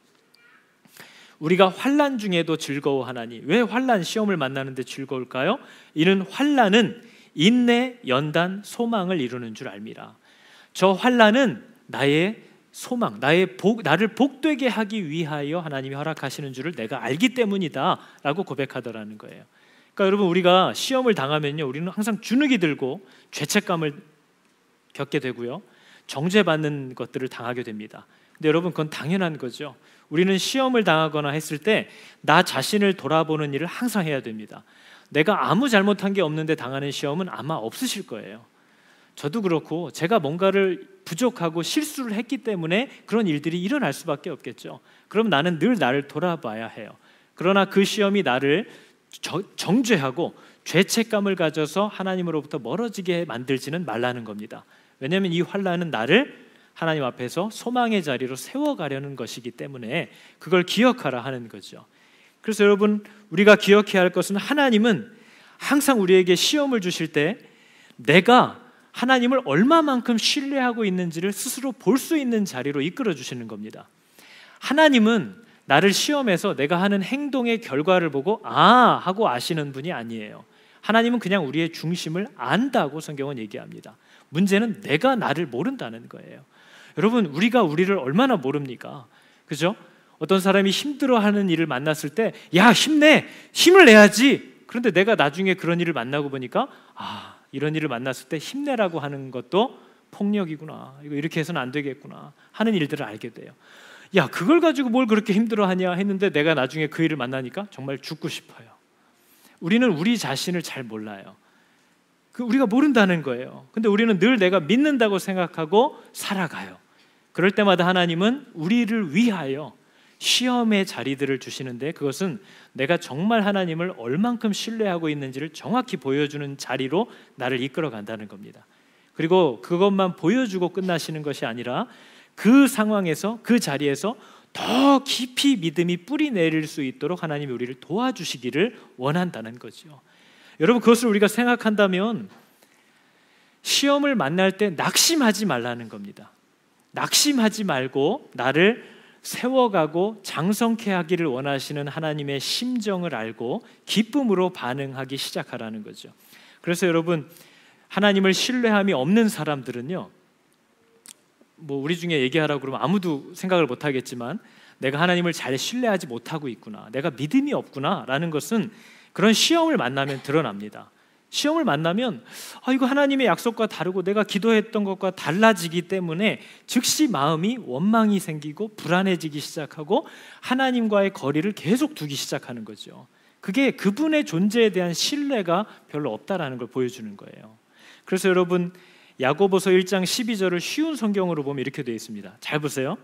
우리가 환난 중에도 즐거워하나니. 왜 환난, 시험을 만나는데 즐거울까요? 이는 환난은 인내, 연단, 소망을 이루는 줄 알미라. 저 환난은 나의 소망, 나를 복되게 하기 위하여 하나님이 허락하시는 줄을 내가 알기 때문이다 라고 고백하더라는 거예요. 그러니까 여러분, 우리가 시험을 당하면요, 우리는 항상 주눅이 들고 죄책감을 겪게 되고요, 정죄받는 것들을 당하게 됩니다. 근데 여러분, 그건 당연한 거죠. 우리는 시험을 당하거나 했을 때 나 자신을 돌아보는 일을 항상 해야 됩니다. 내가 아무 잘못한 게 없는데 당하는 시험은 아마 없으실 거예요. 저도 그렇고 제가 뭔가를 부족하고 실수를 했기 때문에 그런 일들이 일어날 수밖에 없겠죠. 그럼 나는 늘 나를 돌아봐야 해요. 그러나 그 시험이 나를 정죄하고 죄책감을 가져서 하나님으로부터 멀어지게 만들지는 말라는 겁니다. 왜냐하면 이 환난은 나를 하나님 앞에서 소망의 자리로 세워가려는 것이기 때문에 그걸 기억하라 하는 거죠. 그래서 여러분, 우리가 기억해야 할 것은 하나님은 항상 우리에게 시험을 주실 때 내가 하나님을 얼마만큼 신뢰하고 있는지를 스스로 볼 수 있는 자리로 이끌어 주시는 겁니다. 하나님은 나를 시험해서 내가 하는 행동의 결과를 보고 하고 아시는 분이 아니에요. 하나님은 그냥 우리의 중심을 안다고 성경은 얘기합니다. 문제는 내가 나를 모른다는 거예요. 여러분, 우리가 우리를 얼마나 모릅니까? 그죠? 어떤 사람이 힘들어하는 일을 만났을 때 야, 힘내! 힘을 내야지! 그런데 내가 나중에 그런 일을 만나고 보니까 이런 일을 만났을 때 힘내라고 하는 것도 폭력이구나, 이거 이렇게 해서는 안 되겠구나 하는 일들을 알게 돼요. 야, 그걸 가지고 뭘 그렇게 힘들어하냐 했는데 내가 나중에 그 일을 만나니까 정말 죽고 싶어요. 우리는 우리 자신을 잘 몰라요. 우리가 모른다는 거예요. 근데 우리는 늘 내가 믿는다고 생각하고 살아가요. 그럴 때마다 하나님은 우리를 위하여 시험의 자리들을 주시는데, 그것은 내가 정말 하나님을 얼만큼 신뢰하고 있는지를 정확히 보여주는 자리로 나를 이끌어 간다는 겁니다. 그리고 그것만 보여주고 끝나시는 것이 아니라 그 상황에서, 그 자리에서 더 깊이 믿음이 뿌리 내릴 수 있도록 하나님이 우리를 도와주시기를 원한다는 거죠. 여러분, 그것을 우리가 생각한다면 시험을 만날 때 낙심하지 말라는 겁니다. 낙심하지 말고 나를 세워가고 장성케 하기를 원하시는 하나님의 심정을 알고 기쁨으로 반응하기 시작하라는 거죠. 그래서 여러분, 하나님을 신뢰함이 없는 사람들은요, 우리 중에 얘기하라고 그러면 아무도 생각을 못 하겠지만 내가 하나님을 잘 신뢰하지 못하고 있구나, 내가 믿음이 없구나 라는 것은 그런 시험을 만나면 드러납니다. 시험을 만나면 이거 하나님의 약속과 다르고 내가 기도했던 것과 달라지기 때문에 즉시 마음이 원망이 생기고 불안해지기 시작하고 하나님과의 거리를 계속 두기 시작하는 거죠. 그게 그분의 존재에 대한 신뢰가 별로 없다라는 걸 보여주는 거예요. 그래서 여러분, 야고보서 1장 12절을 쉬운 성경으로 보면 이렇게 되어 있습니다. 잘 보세요.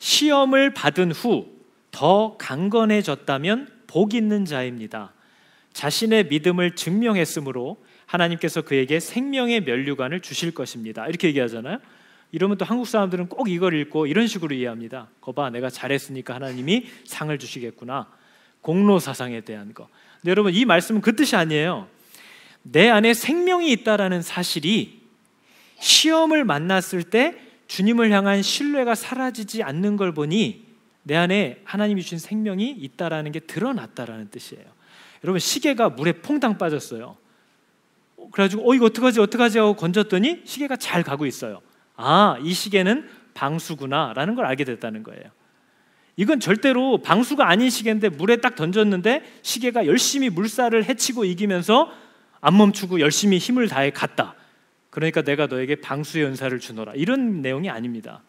시험을 받은 후 더 강건해졌다면 복 있는 자입니다. 자신의 믿음을 증명했으므로 하나님께서 그에게 생명의 면류관을 주실 것입니다. 이렇게 얘기하잖아요. 이러면 또 한국 사람들은 꼭 이걸 읽고 이런 식으로 이해합니다. 거봐, 내가 잘했으니까 하나님이 상을 주시겠구나. 공로사상에 대한 거. 근데 여러분, 이 말씀은 그 뜻이 아니에요. 내 안에 생명이 있다라는 사실이 시험을 만났을 때 주님을 향한 신뢰가 사라지지 않는 걸 보니 내 안에 하나님이 주신 생명이 있다라는 게 드러났다라는 뜻이에요. 여러분, 시계가 물에 퐁당 빠졌어요. 그래가지고 이거 어떡하지 하고 건졌더니 시계가 잘 가고 있어요. 아, 이 시계는 방수구나라는 걸 알게 됐다는 거예요. 이건 절대로 방수가 아닌 시계인데 물에 딱 던졌는데 시계가 열심히 물살을 헤치고 이기면서 안 멈추고 열심히 힘을 다해 갔다. 그러니까 내가 너에게 방수의 은사를 주노라. 이런 내용이 아닙니다.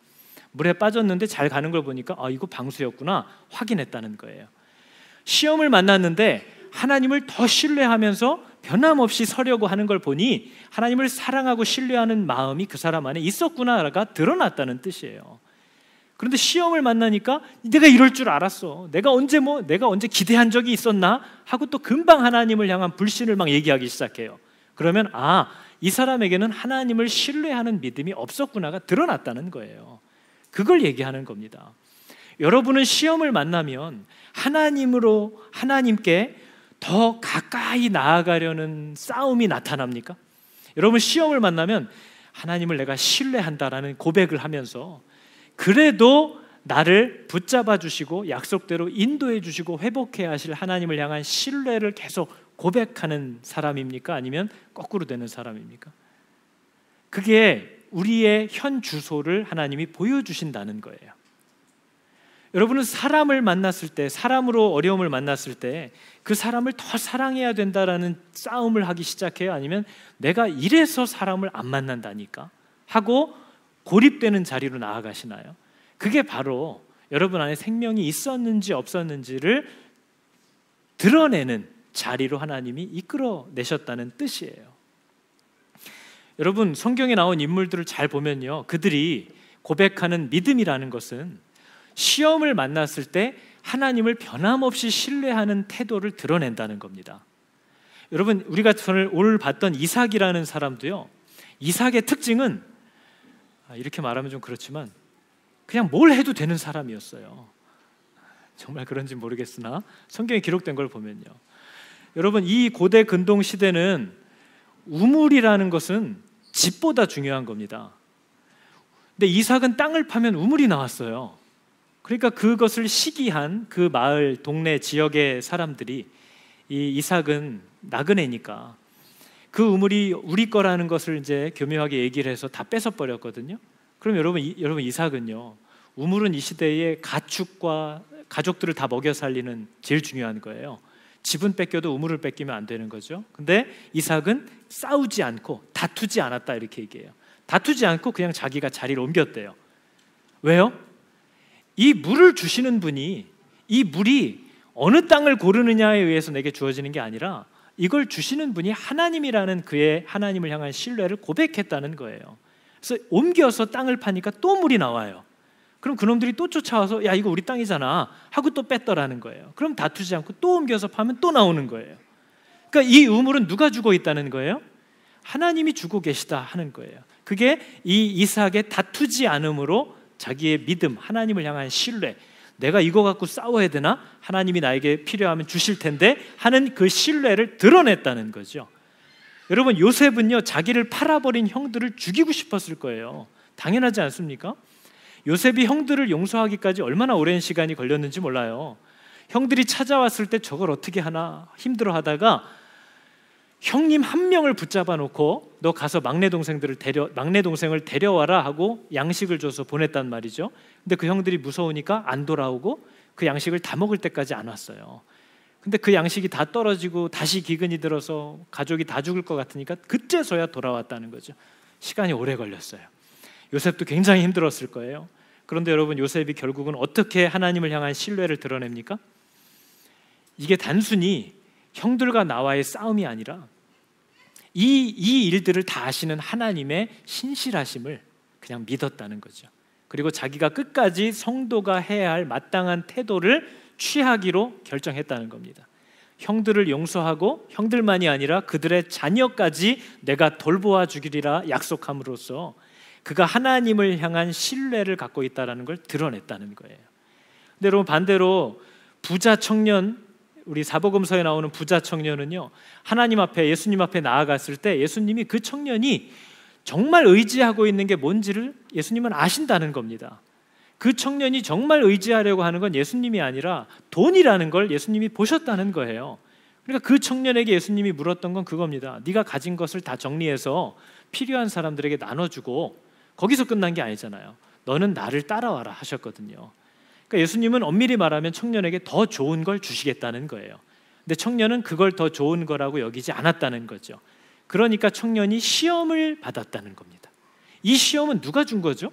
물에 빠졌는데 잘 가는 걸 보니까 아, 이거 방수였구나 확인했다는 거예요. 시험을 만났는데 하나님을 더 신뢰하면서 변함없이 서려고 하는 걸 보니 하나님을 사랑하고 신뢰하는 마음이 그 사람 안에 있었구나가 드러났다는 뜻이에요. 그런데 시험을 만나니까 내가 이럴 줄 알았어, 내가 언제 기대한 적이 있었나 하고 또 금방 하나님을 향한 불신을 막 얘기하기 시작해요. 그러면 아, 이 사람에게는 하나님을 신뢰하는 믿음이 없었구나가 드러났다는 거예요. 그걸 얘기하는 겁니다. 여러분은 시험을 만나면 하나님께 더 가까이 나아가려는 싸움이 나타납니까? 여러분, 시험을 만나면 하나님을 내가 신뢰한다라는 고백을 하면서 그래도 나를 붙잡아 주시고 약속대로 인도해 주시고 회복해야 하실 하나님을 향한 신뢰를 계속 고백하는 사람입니까? 아니면 거꾸로 되는 사람입니까? 그게 우리의 현 주소를 하나님이 보여주신다는 거예요. 여러분은 사람을 만났을 때, 사람으로 어려움을 만났을 때 그 사람을 더 사랑해야 된다라는 싸움을 하기 시작해요? 아니면 내가 이래서 사람을 안 만난다니까 하고 고립되는 자리로 나아가시나요? 그게 바로 여러분 안에 생명이 있었는지 없었는지를 드러내는 자리로 하나님이 이끌어내셨다는 뜻이에요. 여러분, 성경에 나온 인물들을 잘 보면요, 그들이 고백하는 믿음이라는 것은 시험을 만났을 때 하나님을 변함없이 신뢰하는 태도를 드러낸다는 겁니다. 여러분, 우리가 오늘 봤던 이삭이라는 사람도요, 이삭의 특징은 이렇게 말하면 좀 그렇지만 그냥 뭘 해도 되는 사람이었어요. 정말 그런지 모르겠으나 성경에 기록된 걸 보면요, 여러분, 이 고대 근동 시대는 우물이라는 것은 집보다 중요한 겁니다. 근데 이삭은 땅을 파면 우물이 나왔어요. 그러니까 그것을 시기한 그 마을, 동네, 지역의 사람들이 이 이삭은 나그네니까 그 우물이 우리 거라는 것을 이제 교묘하게 얘기를 해서 다 뺏어 버렸거든요. 그럼 여러분 이삭은요, 우물은 이 시대의 가축과 가족들을 다 먹여 살리는 제일 중요한 거예요. 집은 뺏겨도 우물을 뺏기면 안 되는 거죠. 근데 이삭은 싸우지 않고 다투지 않았다 이렇게 얘기해요. 다투지 않고 그냥 자기가 자리를 옮겼대요. 왜요? 이 물을 주시는 분이, 이 물이 어느 땅을 고르느냐에 의해서 내게 주어지는 게 아니라 이걸 주시는 분이 하나님이라는 그의 하나님을 향한 신뢰를 고백했다는 거예요. 그래서 옮겨서 땅을 파니까 또 물이 나와요. 그럼 그놈들이 또 쫓아와서 야, 이거 우리 땅이잖아 하고 또 뺐더라는 거예요. 그럼 다투지 않고 또 옮겨서 파면 또 나오는 거예요. 그러니까 이 우물은 누가 주고 있다는 거예요? 하나님이 주고 계시다 하는 거예요. 그게 이 이삭의 다투지 않음으로 자기의 믿음, 하나님을 향한 신뢰, 내가 이거 갖고 싸워야 되나? 하나님이 나에게 필요하면 주실 텐데 하는 그 신뢰를 드러냈다는 거죠. 여러분, 요셉은요, 자기를 팔아버린 형들을 죽이고 싶었을 거예요. 당연하지 않습니까? 요셉이 형들을 용서하기까지 얼마나 오랜 시간이 걸렸는지 몰라요. 형들이 찾아왔을 때 저걸 어떻게 하나 힘들어 하다가 형님 한 명을 붙잡아 놓고 너 가서 막내 동생을 데려와라 하고 양식을 줘서 보냈단 말이죠. 근데 그 형들이 무서우니까 안 돌아오고 그 양식을 다 먹을 때까지 안 왔어요. 근데 그 양식이 다 떨어지고 다시 기근이 들어서 가족이 다 죽을 것 같으니까 그때서야 돌아왔다는 거죠. 시간이 오래 걸렸어요. 요셉도 굉장히 힘들었을 거예요. 그런데 여러분, 요셉이 결국은 어떻게 하나님을 향한 신뢰를 드러냅니까? 이게 단순히 형들과 나와의 싸움이 아니라 이 일들을 다 아시는 하나님의 신실하심을 그냥 믿었다는 거죠. 그리고 자기가 끝까지 성도가 해야 할 마땅한 태도를 취하기로 결정했다는 겁니다. 형들을 용서하고 형들만이 아니라 그들의 자녀까지 내가 돌보아 주기리라 약속함으로써 그가 하나님을 향한 신뢰를 갖고 있다는 걸 드러냈다는 거예요. 근데 여러분, 반대로 부자 청년, 우리 사복음서에 나오는 부자 청년은요, 하나님 앞에, 예수님 앞에 나아갔을 때 예수님이 그 청년이 정말 의지하고 있는 게 뭔지를 예수님은 아신다는 겁니다. 그 청년이 정말 의지하려고 하는 건 예수님이 아니라 돈이라는 걸 예수님이 보셨다는 거예요. 그러니까 그 청년에게 예수님이 물었던 건 그겁니다. 네가 가진 것을 다 정리해서 필요한 사람들에게 나눠주고 거기서 끝난 게 아니잖아요. 너는 나를 따라와라 하셨거든요. 그러니까 예수님은 엄밀히 말하면 청년에게 더 좋은 걸 주시겠다는 거예요. 근데 청년은 그걸 더 좋은 거라고 여기지 않았다는 거죠. 그러니까 청년이 시험을 받았다는 겁니다. 이 시험은 누가 준 거죠?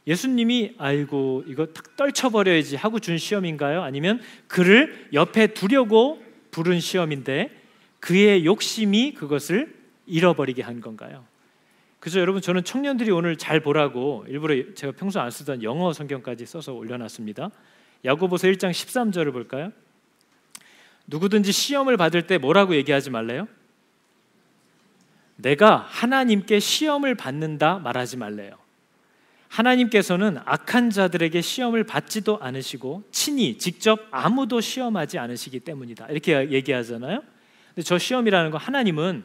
예수님이 아이고 이거 탁 떨쳐버려야지 하고 준 시험인가요? 아니면 그를 옆에 두려고 부른 시험인데 그의 욕심이 그것을 잃어버리게 한 건가요? 그래서 여러분, 저는 청년들이 오늘 잘 보라고 일부러 제가 평소 안 쓰던 영어 성경까지 써서 올려놨습니다. 야고보서 1장 13절을 볼까요? 누구든지 시험을 받을 때 뭐라고 얘기하지 말래요? 내가 하나님께 시험을 받는다 말하지 말래요. 하나님께서는 악한 자들에게 시험을 받지도 않으시고 친히 직접 아무도 시험하지 않으시기 때문이다, 이렇게 얘기하잖아요. 근데 저 시험이라는 거 하나님은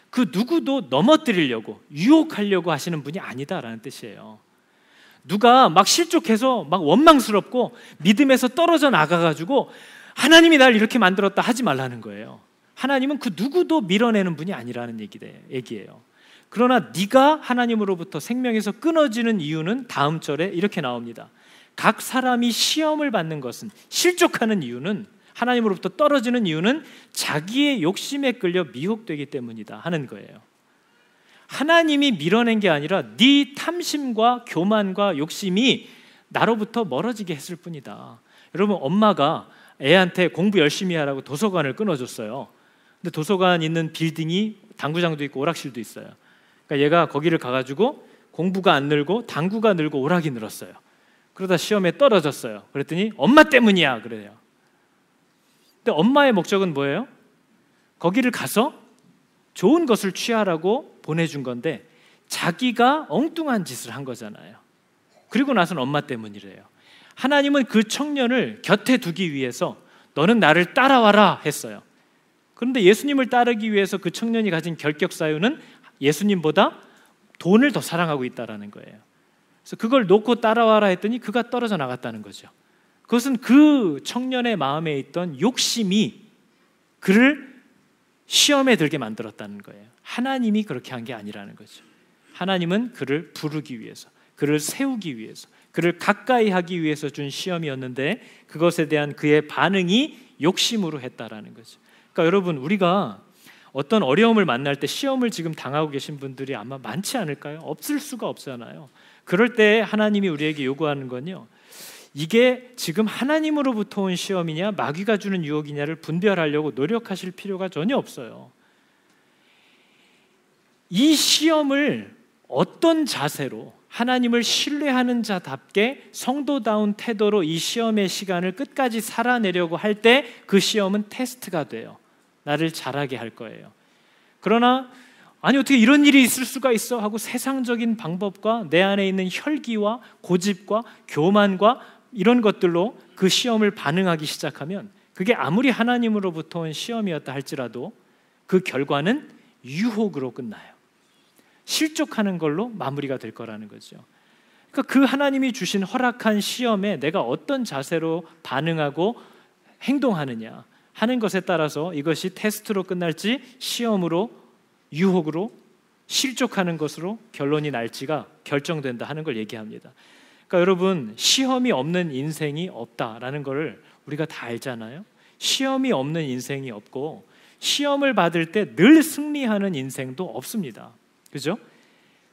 그 누구도 넘어뜨리려고 유혹하려고 하시는 분이 아니다라는 뜻이에요. 누가 막 실족해서 막 원망스럽고 믿음에서 떨어져 나가가지고 하나님이 날 이렇게 만들었다 하지 말라는 거예요. 하나님은 그 누구도 밀어내는 분이 아니라는 얘기예요. 그러나 네가 하나님으로부터 생명에서 끊어지는 이유는 다음 절에 이렇게 나옵니다. 각 사람이 시험을 받는 것은, 실족하는 이유는, 하나님으로부터 떨어지는 이유는 자기의 욕심에 끌려 미혹되기 때문이다 하는 거예요. 하나님이 밀어낸 게 아니라 네 탐심과 교만과 욕심이 나로부터 멀어지게 했을 뿐이다. 여러분, 엄마가 애한테 공부 열심히 하라고 도서관을 끊어줬어요. 근데 도서관 있는 빌딩이 당구장도 있고 오락실도 있어요. 그러니까 얘가 거기를 가가지고 공부가 안 늘고 당구가 늘고 오락이 늘었어요. 그러다 시험에 떨어졌어요. 그랬더니 엄마 때문이야 그래요. 근데 엄마의 목적은 뭐예요? 거기를 가서 좋은 것을 취하라고 보내준 건데 자기가 엉뚱한 짓을 한 거잖아요. 그리고 나서는 엄마 때문이래요. 하나님은 그 청년을 곁에 두기 위해서 너는 나를 따라와라 했어요. 그런데 예수님을 따르기 위해서 그 청년이 가진 결격사유는 예수님보다 돈을 더 사랑하고 있다는 거예요. 그래서 그걸 놓고 따라와라 했더니 그가 떨어져 나갔다는 거죠. 그것은 그 청년의 마음에 있던 욕심이 그를 시험에 들게 만들었다는 거예요. 하나님이 그렇게 한 게 아니라는 거죠. 하나님은 그를 부르기 위해서, 그를 세우기 위해서, 그를 가까이 하기 위해서 준 시험이었는데 그것에 대한 그의 반응이 욕심으로 했다라는 거죠. 그러니까 여러분, 우리가 어떤 어려움을 만날 때 시험을 지금 당하고 계신 분들이 아마 많지 않을까요? 없을 수가 없잖아요. 그럴 때 하나님이 우리에게 요구하는 건요, 이게 지금 하나님으로부터 온 시험이냐 마귀가 주는 유혹이냐를 분별하려고 노력하실 필요가 전혀 없어요. 이 시험을 어떤 자세로, 하나님을 신뢰하는 자답게 성도다운 태도로 이 시험의 시간을 끝까지 살아내려고 할 때 그 시험은 테스트가 돼요. 나를 자라게 할 거예요. 그러나 아니 어떻게 이런 일이 있을 수가 있어 하고 세상적인 방법과 내 안에 있는 혈기와 고집과 교만과 이런 것들로 그 시험을 반응하기 시작하면 그게 아무리 하나님으로부터 온 시험이었다 할지라도 그 결과는 유혹으로 끝나요. 실족하는 걸로 마무리가 될 거라는 거죠. 그러니까 그 하나님이 주신 허락한 시험에 내가 어떤 자세로 반응하고 행동하느냐 하는 것에 따라서 이것이 테스트로 끝날지 시험으로, 유혹으로, 실족하는 것으로 결론이 날지가 결정된다 하는 걸 얘기합니다. 그러니까 여러분, 시험이 없는 인생이 없다라는 걸 우리가 다 알잖아요. 시험이 없는 인생이 없고 시험을 받을 때 늘 승리하는 인생도 없습니다. 그죠?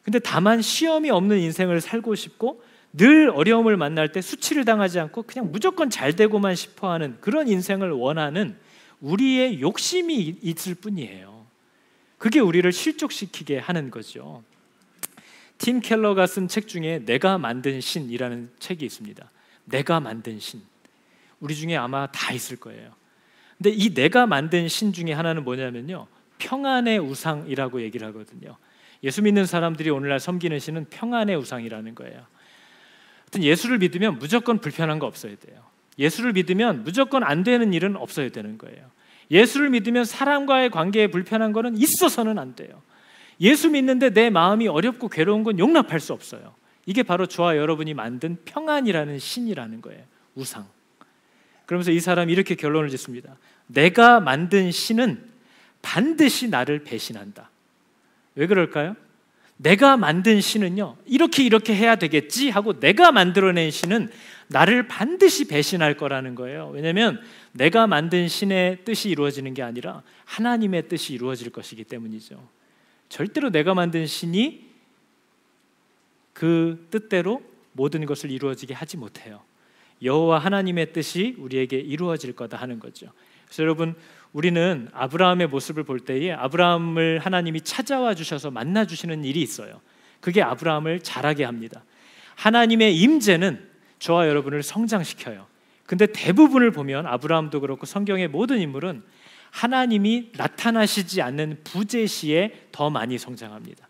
근데 다만 시험이 없는 인생을 살고 싶고 늘 어려움을 만날 때 수치를 당하지 않고 그냥 무조건 잘 되고만 싶어하는 그런 인생을 원하는 우리의 욕심이 있을 뿐이에요. 그게 우리를 실족시키게 하는 거죠. 팀 켈러가 쓴 책 중에 내가 만든 신이라는 책이 있습니다. 내가 만든 신. 우리 중에 아마 다 있을 거예요. 근데 이 내가 만든 신 중에 하나는 뭐냐면요, 평안의 우상이라고 얘기를 하거든요. 예수 믿는 사람들이 오늘날 섬기는 신은 평안의 우상이라는 거예요. 하여튼 예수를 믿으면 무조건 불편한 거 없어야 돼요. 예수를 믿으면 무조건 안 되는 일은 없어야 되는 거예요. 예수를 믿으면 사람과의 관계에 불편한 거는 있어서는 안 돼요. 예수 믿는데 내 마음이 어렵고 괴로운 건 용납할 수 없어요. 이게 바로 저와 여러분이 만든 평안이라는 신이라는 거예요. 우상. 그러면서 이 사람이 이렇게 결론을 짓습니다. 내가 만든 신은 반드시 나를 배신한다. 왜 그럴까요? 내가 만든 신은요, 이렇게 해야 되겠지 하고 내가 만들어낸 신은 나를 반드시 배신할 거라는 거예요. 왜냐하면 내가 만든 신의 뜻이 이루어지는 게 아니라 하나님의 뜻이 이루어질 것이기 때문이죠. 절대로 내가 만든 신이 그 뜻대로 모든 것을 이루어지게 하지 못해요. 여호와 하나님의 뜻이 우리에게 이루어질 거다 하는 거죠. 그래서 여러분, 우리는 아브라함의 모습을 볼 때에 아브라함을 하나님이 찾아와 주셔서 만나 주시는 일이 있어요. 그게 아브라함을 자라게 합니다. 하나님의 임재는 저와 여러분을 성장시켜요. 근데 대부분을 보면 아브라함도 그렇고 성경의 모든 인물은 하나님이 나타나시지 않는 부재시에 더 많이 성장합니다.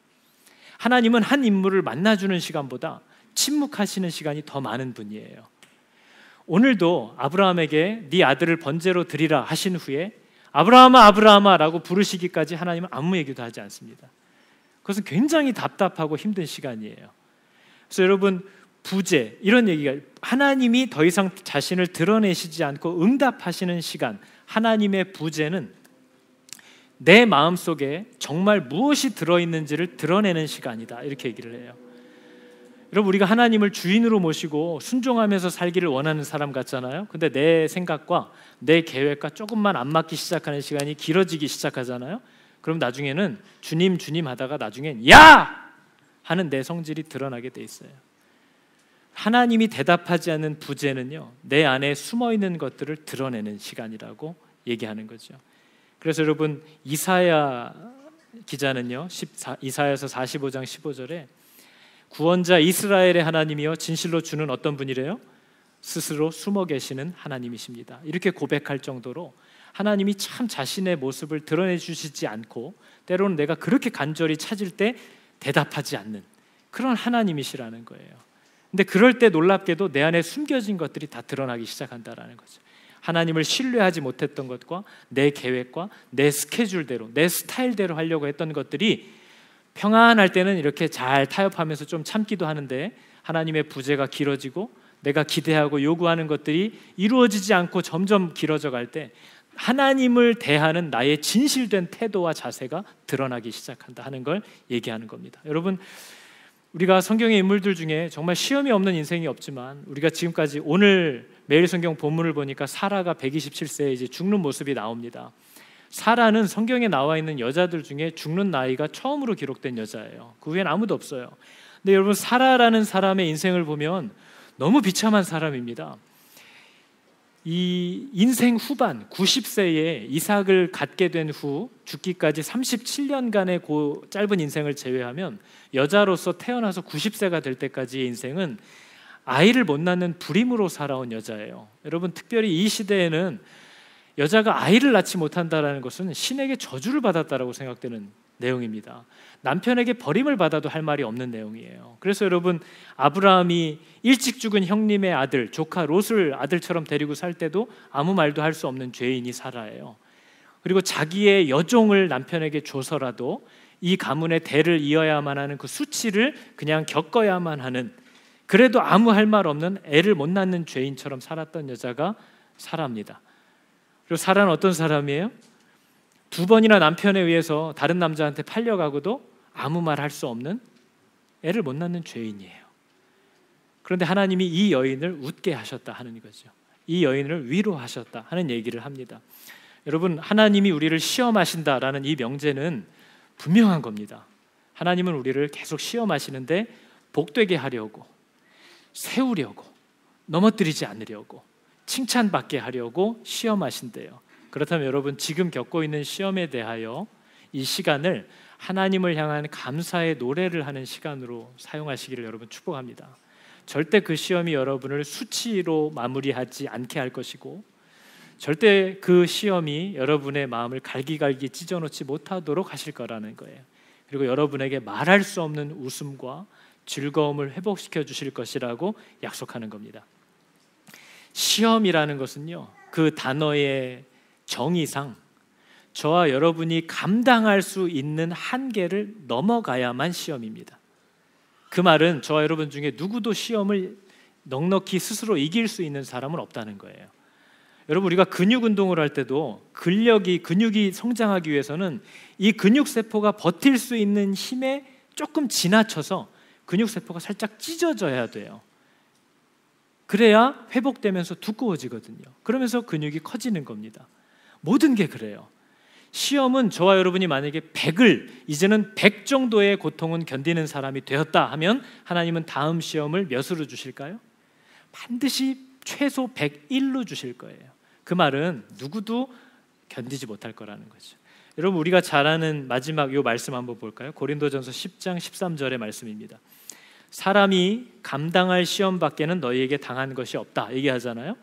하나님은 한 인물을 만나주는 시간보다 침묵하시는 시간이 더 많은 분이에요. 오늘도 아브라함에게 네 아들을 번제로 드리라 하신 후에 아브라함아 아브라함아 라고 부르시기까지 하나님은 아무 얘기도 하지 않습니다. 그것은 굉장히 답답하고 힘든 시간이에요. 그래서 여러분, 부재, 이런 얘기가, 하나님이 더 이상 자신을 드러내시지 않고 응답하시는 시간, 하나님의 부재는 내 마음속에 정말 무엇이 들어있는지를 드러내는 시간이다, 이렇게 얘기를 해요. 여러분, 우리가 하나님을 주인으로 모시고 순종하면서 살기를 원하는 사람 같잖아요. 근데 내 생각과 내 계획과 조금만 안 맞기 시작하는 시간이 길어지기 시작하잖아요. 그럼 나중에는 주님 주님 하다가 나중엔 야! 하는 내 성질이 드러나게 돼 있어요. 하나님이 대답하지 않는 부재는요, 내 안에 숨어있는 것들을 드러내는 시간이라고 얘기하는 거죠. 그래서 여러분, 이사야 기자는요, 이사야서 45장 15절에 구원자 이스라엘의 하나님이여 진실로 주는 어떤 분이래요? 스스로 숨어 계시는 하나님이십니다. 이렇게 고백할 정도로 하나님이 참 자신의 모습을 드러내 주시지 않고 때로는 내가 그렇게 간절히 찾을 때 대답하지 않는 그런 하나님이시라는 거예요. 근데 그럴 때 놀랍게도 내 안에 숨겨진 것들이 다 드러나기 시작한다라는 거죠. 하나님을 신뢰하지 못했던 것과 내 계획과 내 스케줄대로, 내 스타일대로 하려고 했던 것들이 평안할 때는 이렇게 잘 타협하면서 좀 참기도 하는데 하나님의 부재가 길어지고 내가 기대하고 요구하는 것들이 이루어지지 않고 점점 길어져 갈 때 하나님을 대하는 나의 진실된 태도와 자세가 드러나기 시작한다 하는 걸 얘기하는 겁니다. 여러분, 우리가 성경의 인물들 중에 정말 시험이 없는 인생이 없지만 우리가 지금까지 오늘 매일 성경 본문을 보니까 사라가 127세에 이제 죽는 모습이 나옵니다. 사라는 성경에 나와 있는 여자들 중에 죽는 나이가 처음으로 기록된 여자예요. 그 후엔 아무도 없어요. 근데 여러분, 사라라는 사람의 인생을 보면 너무 비참한 사람입니다. 이 인생 후반 90세에 이삭을 갖게 된 후 죽기까지 37년간의 그 짧은 인생을 제외하면 여자로서 태어나서 90세가 될 때까지의 인생은 아이를 못 낳는 불임으로 살아온 여자예요. 여러분, 특별히 이 시대에는 여자가 아이를 낳지 못한다는 것은 신에게 저주를 받았다라고 생각되는 내용입니다. 남편에게 버림을 받아도 할 말이 없는 내용이에요. 그래서 여러분, 아브라함이 일찍 죽은 형님의 아들, 조카 롯을 아들처럼 데리고 살 때도 아무 말도 할 수 없는 죄인이 사라예요. 그리고 자기의 여종을 남편에게 줘서라도 이 가문의 대를 이어야만 하는 그 수치를 그냥 겪어야만 하는, 그래도 아무 할 말 없는 애를 못 낳는 죄인처럼 살았던 여자가 사라입니다. 그리고 사라는 어떤 사람이에요? 2번이나 남편에 의해서 다른 남자한테 팔려가고도 아무 말 할 수 없는 애를 못 낳는 죄인이에요. 그런데 하나님이 이 여인을 웃게 하셨다 하는 거죠. 이 여인을 위로하셨다 하는 얘기를 합니다. 여러분, 하나님이 우리를 시험하신다라는 이 명제는 분명한 겁니다. 하나님은 우리를 계속 시험하시는데 복되게 하려고, 세우려고, 넘어뜨리지 않으려고, 칭찬받게 하려고 시험하신대요. 그렇다면 여러분, 지금 겪고 있는 시험에 대하여 이 시간을 하나님을 향한 감사의 노래를 하는 시간으로 사용하시기를 여러분 축복합니다. 절대 그 시험이 여러분을 수치로 마무리하지 않게 할 것이고, 절대 그 시험이 여러분의 마음을 갈기갈기 찢어놓지 못하도록 하실 거라는 거예요. 그리고 여러분에게 말할 수 없는 웃음과 즐거움을 회복시켜 주실 것이라고 약속하는 겁니다. 시험이라는 것은요, 그 단어의 정의상 저와 여러분이 감당할 수 있는 한계를 넘어가야만 시험입니다. 그 말은 저와 여러분 중에 누구도 시험을 넉넉히 스스로 이길 수 있는 사람은 없다는 거예요. 여러분, 우리가 근육 운동을 할 때도 근육이 성장하기 위해서는 이 근육세포가 버틸 수 있는 힘의 조금 지나쳐서 근육세포가 살짝 찢어져야 돼요. 그래야 회복되면서 두꺼워지거든요. 그러면서 근육이 커지는 겁니다. 모든 게 그래요. 시험은 저와 여러분이 만약에 100을 이제는 100 정도의 고통은 견디는 사람이 되었다 하면 하나님은 다음 시험을 몇으로 주실까요? 반드시 최소 101로 주실 거예요. 그 말은 누구도 견디지 못할 거라는 거죠. 여러분, 우리가 잘 아는 마지막 요 말씀 한번 볼까요? 고린도전서 10장 13절의 말씀입니다. 사람이 감당할 시험 밖에는 너희에게 당한 것이 없다 얘기하잖아요.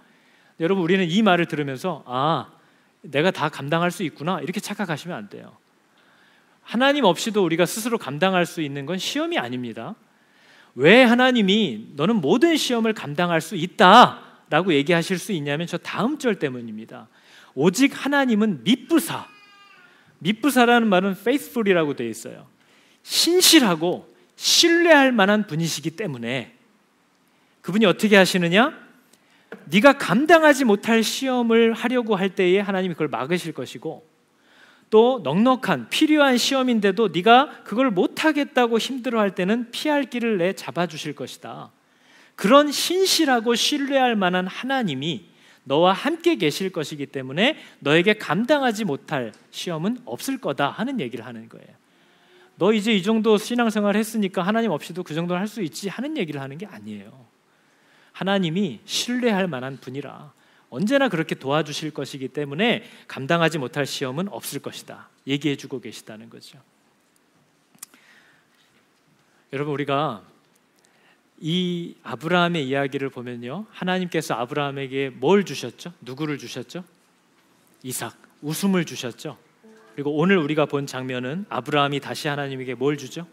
여러분, 우리는 이 말을 들으면서 내가 다 감당할 수 있구나 이렇게 착각하시면 안 돼요. 하나님 없이도 우리가 스스로 감당할 수 있는 건 시험이 아닙니다. 왜 하나님이 너는 모든 시험을 감당할 수 있다라고 얘기하실 수 있냐면 저 다음 절 때문입니다. 오직 하나님은 미쁘사라는 말은 faithful이라고 되어 있어요. 신실하고 신뢰할 만한 분이시기 때문에 그분이 어떻게 하시느냐? 네가 감당하지 못할 시험을 하려고 할 때에 하나님이 그걸 막으실 것이고, 또 넉넉한 필요한 시험인데도 네가 그걸 못하겠다고 힘들어할 때는 피할 길을 내 잡아주실 것이다. 그런 신실하고 신뢰할 만한 하나님이 너와 함께 계실 것이기 때문에 너에게 감당하지 못할 시험은 없을 거다 하는 얘기를 하는 거예요. 너 이제 이 정도 신앙생활 했으니까 하나님 없이도 그 정도는 할 수 있지 하는 얘기를 하는 게 아니에요. 하나님이 신뢰할 만한 분이라 언제나 그렇게 도와주실 것이기 때문에 감당하지 못할 시험은 없을 것이다 얘기해 주고 계시다는 거죠. 여러분, 우리가 이 아브라함의 이야기를 보면요, 하나님께서 아브라함에게 뭘 주셨죠? 누구를 주셨죠? 이삭, 웃음을 주셨죠. 그리고 오늘 우리가 본 장면은 아브라함이 다시 하나님에게 뭘 주죠?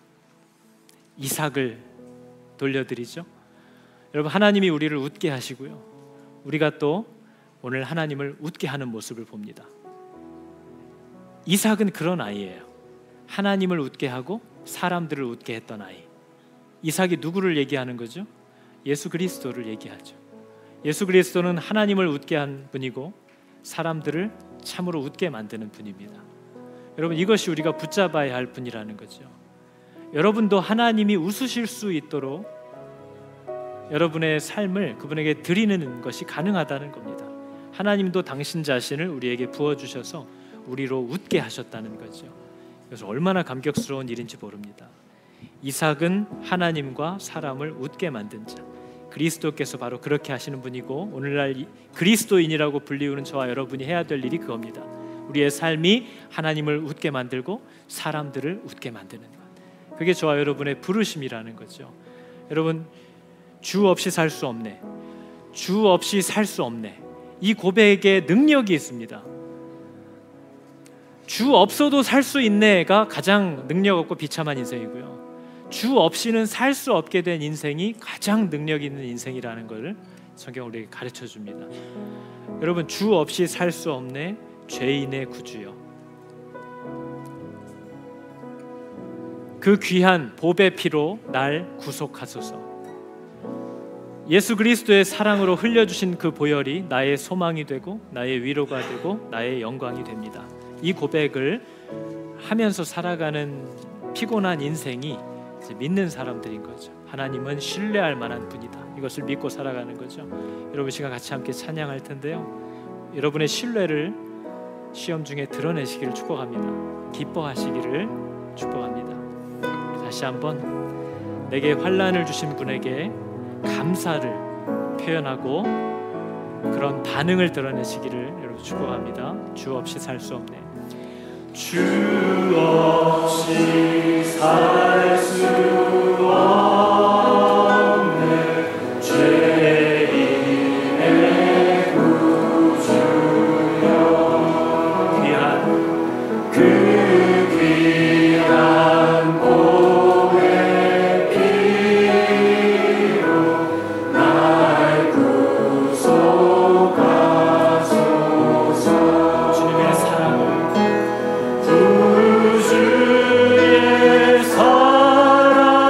이삭을 돌려드리죠. 여러분, 하나님이 우리를 웃게 하시고요, 우리가 또 오늘 하나님을 웃게 하는 모습을 봅니다. 이삭은 그런 아이예요. 하나님을 웃게 하고 사람들을 웃게 했던 아이. 이삭이 누구를 얘기하는 거죠? 예수 그리스도를 얘기하죠. 예수 그리스도는 하나님을 웃게 한 분이고 사람들을 참으로 웃게 만드는 분입니다. 여러분, 이것이 우리가 붙잡아야 할 분이라는 거죠. 여러분도 하나님이 웃으실 수 있도록 여러분의 삶을 그분에게 드리는 것이 가능하다는 겁니다. 하나님도 당신 자신을 우리에게 부어주셔서 우리로 웃게 하셨다는 거죠. 그래서 얼마나 감격스러운 일인지 모릅니다. 이삭은 하나님과 사람을 웃게 만든 자, 그리스도께서 바로 그렇게 하시는 분이고 오늘날 그리스도인이라고 불리우는 저와 여러분이 해야 될 일이 그겁니다. 우리의 삶이 하나님을 웃게 만들고 사람들을 웃게 만드는 것, 그게 저와 여러분의 부르심이라는 거죠. 여러분, 주 없이 살 수 없네, 주 없이 살 수 없네, 이 고백에 능력이 있습니다. 주 없어도 살 수 있네가 가장 능력 없고 비참한 인생이고요, 주 없이는 살 수 없게 된 인생이 가장 능력 있는 인생이라는 것을 성경 우리에게 가르쳐 줍니다. 여러분, 주 없이 살 수 없네, 죄인의 구주여, 그 귀한 보배 피로 날 구속하소서. 예수 그리스도의 사랑으로 흘려주신 그 보혈이 나의 소망이 되고 나의 위로가 되고 나의 영광이 됩니다. 이 고백을 하면서 살아가는 피곤한 인생이 이제 믿는 사람들인 거죠. 하나님은 신뢰할 만한 분이다, 이것을 믿고 살아가는 거죠. 여러분, 시간 같이 함께 찬양할 텐데요, 여러분의 신뢰를 시험 중에 드러내시기를 축복합니다. 기뻐하시기를 축복합니다. 다시 한번 내게 환난을 주신 분에게 감사를 표현하고 그런 반응을 드러내시기를 여러분 축복합니다. 주 없이 살 수 없네, 주 없이 살 수 없네, 죄인의 구주여, 귀한 그 귀한 보배 피로 날 구속하소서. 주님의 사랑을, 구주의 사랑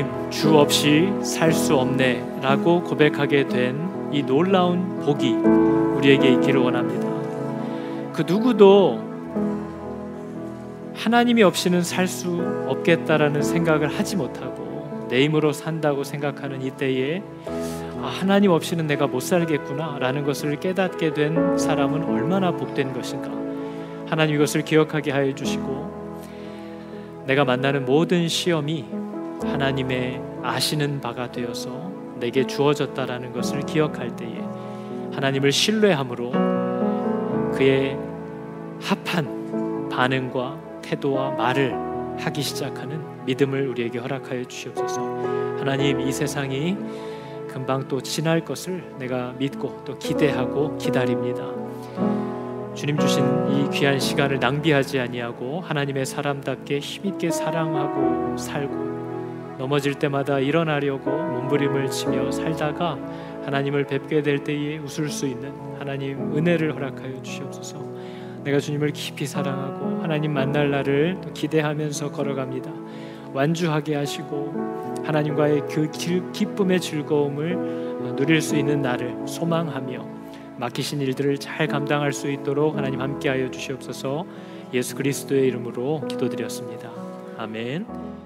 하나님, 주 없이 살 수 없네 라고 고백하게 된 이 놀라운 복이 우리에게 있기를 원합니다. 그 누구도 하나님이 없이는 살 수 없겠다라는 생각을 하지 못하고 내 힘으로 산다고 생각하는 이때에 하나님 없이는 내가 못 살겠구나 라는 것을 깨닫게 된 사람은 얼마나 복된 것인가. 하나님 이것을 기억하게 하여 주시고, 내가 만나는 모든 시험이 하나님의 아시는 바가 되어서 내게 주어졌다라는 것을 기억할 때에 하나님을 신뢰함으로 그의 합한 반응과 태도와 말을 하기 시작하는 믿음을 우리에게 허락하여 주시옵소서. 하나님, 이 세상이 금방 또 지날 것을 내가 믿고 또 기대하고 기다립니다. 주님 주신 이 귀한 시간을 낭비하지 아니하고 하나님의 사람답게 힘있게 사랑하고 살고, 넘어질 때마다 일어나려고 몸부림을 치며 살다가 하나님을 뵙게 될 때에 웃을 수 있는 하나님 은혜를 허락하여 주시옵소서. 내가 주님을 깊이 사랑하고 하나님 만날 날을 기대하면서 걸어갑니다. 완주하게 하시고 하나님과의 그 기쁨의 즐거움을 누릴 수 있는 날을 소망하며 맡기신 일들을 잘 감당할 수 있도록 하나님 함께하여 주시옵소서. 예수 그리스도의 이름으로 기도드렸습니다. 아멘.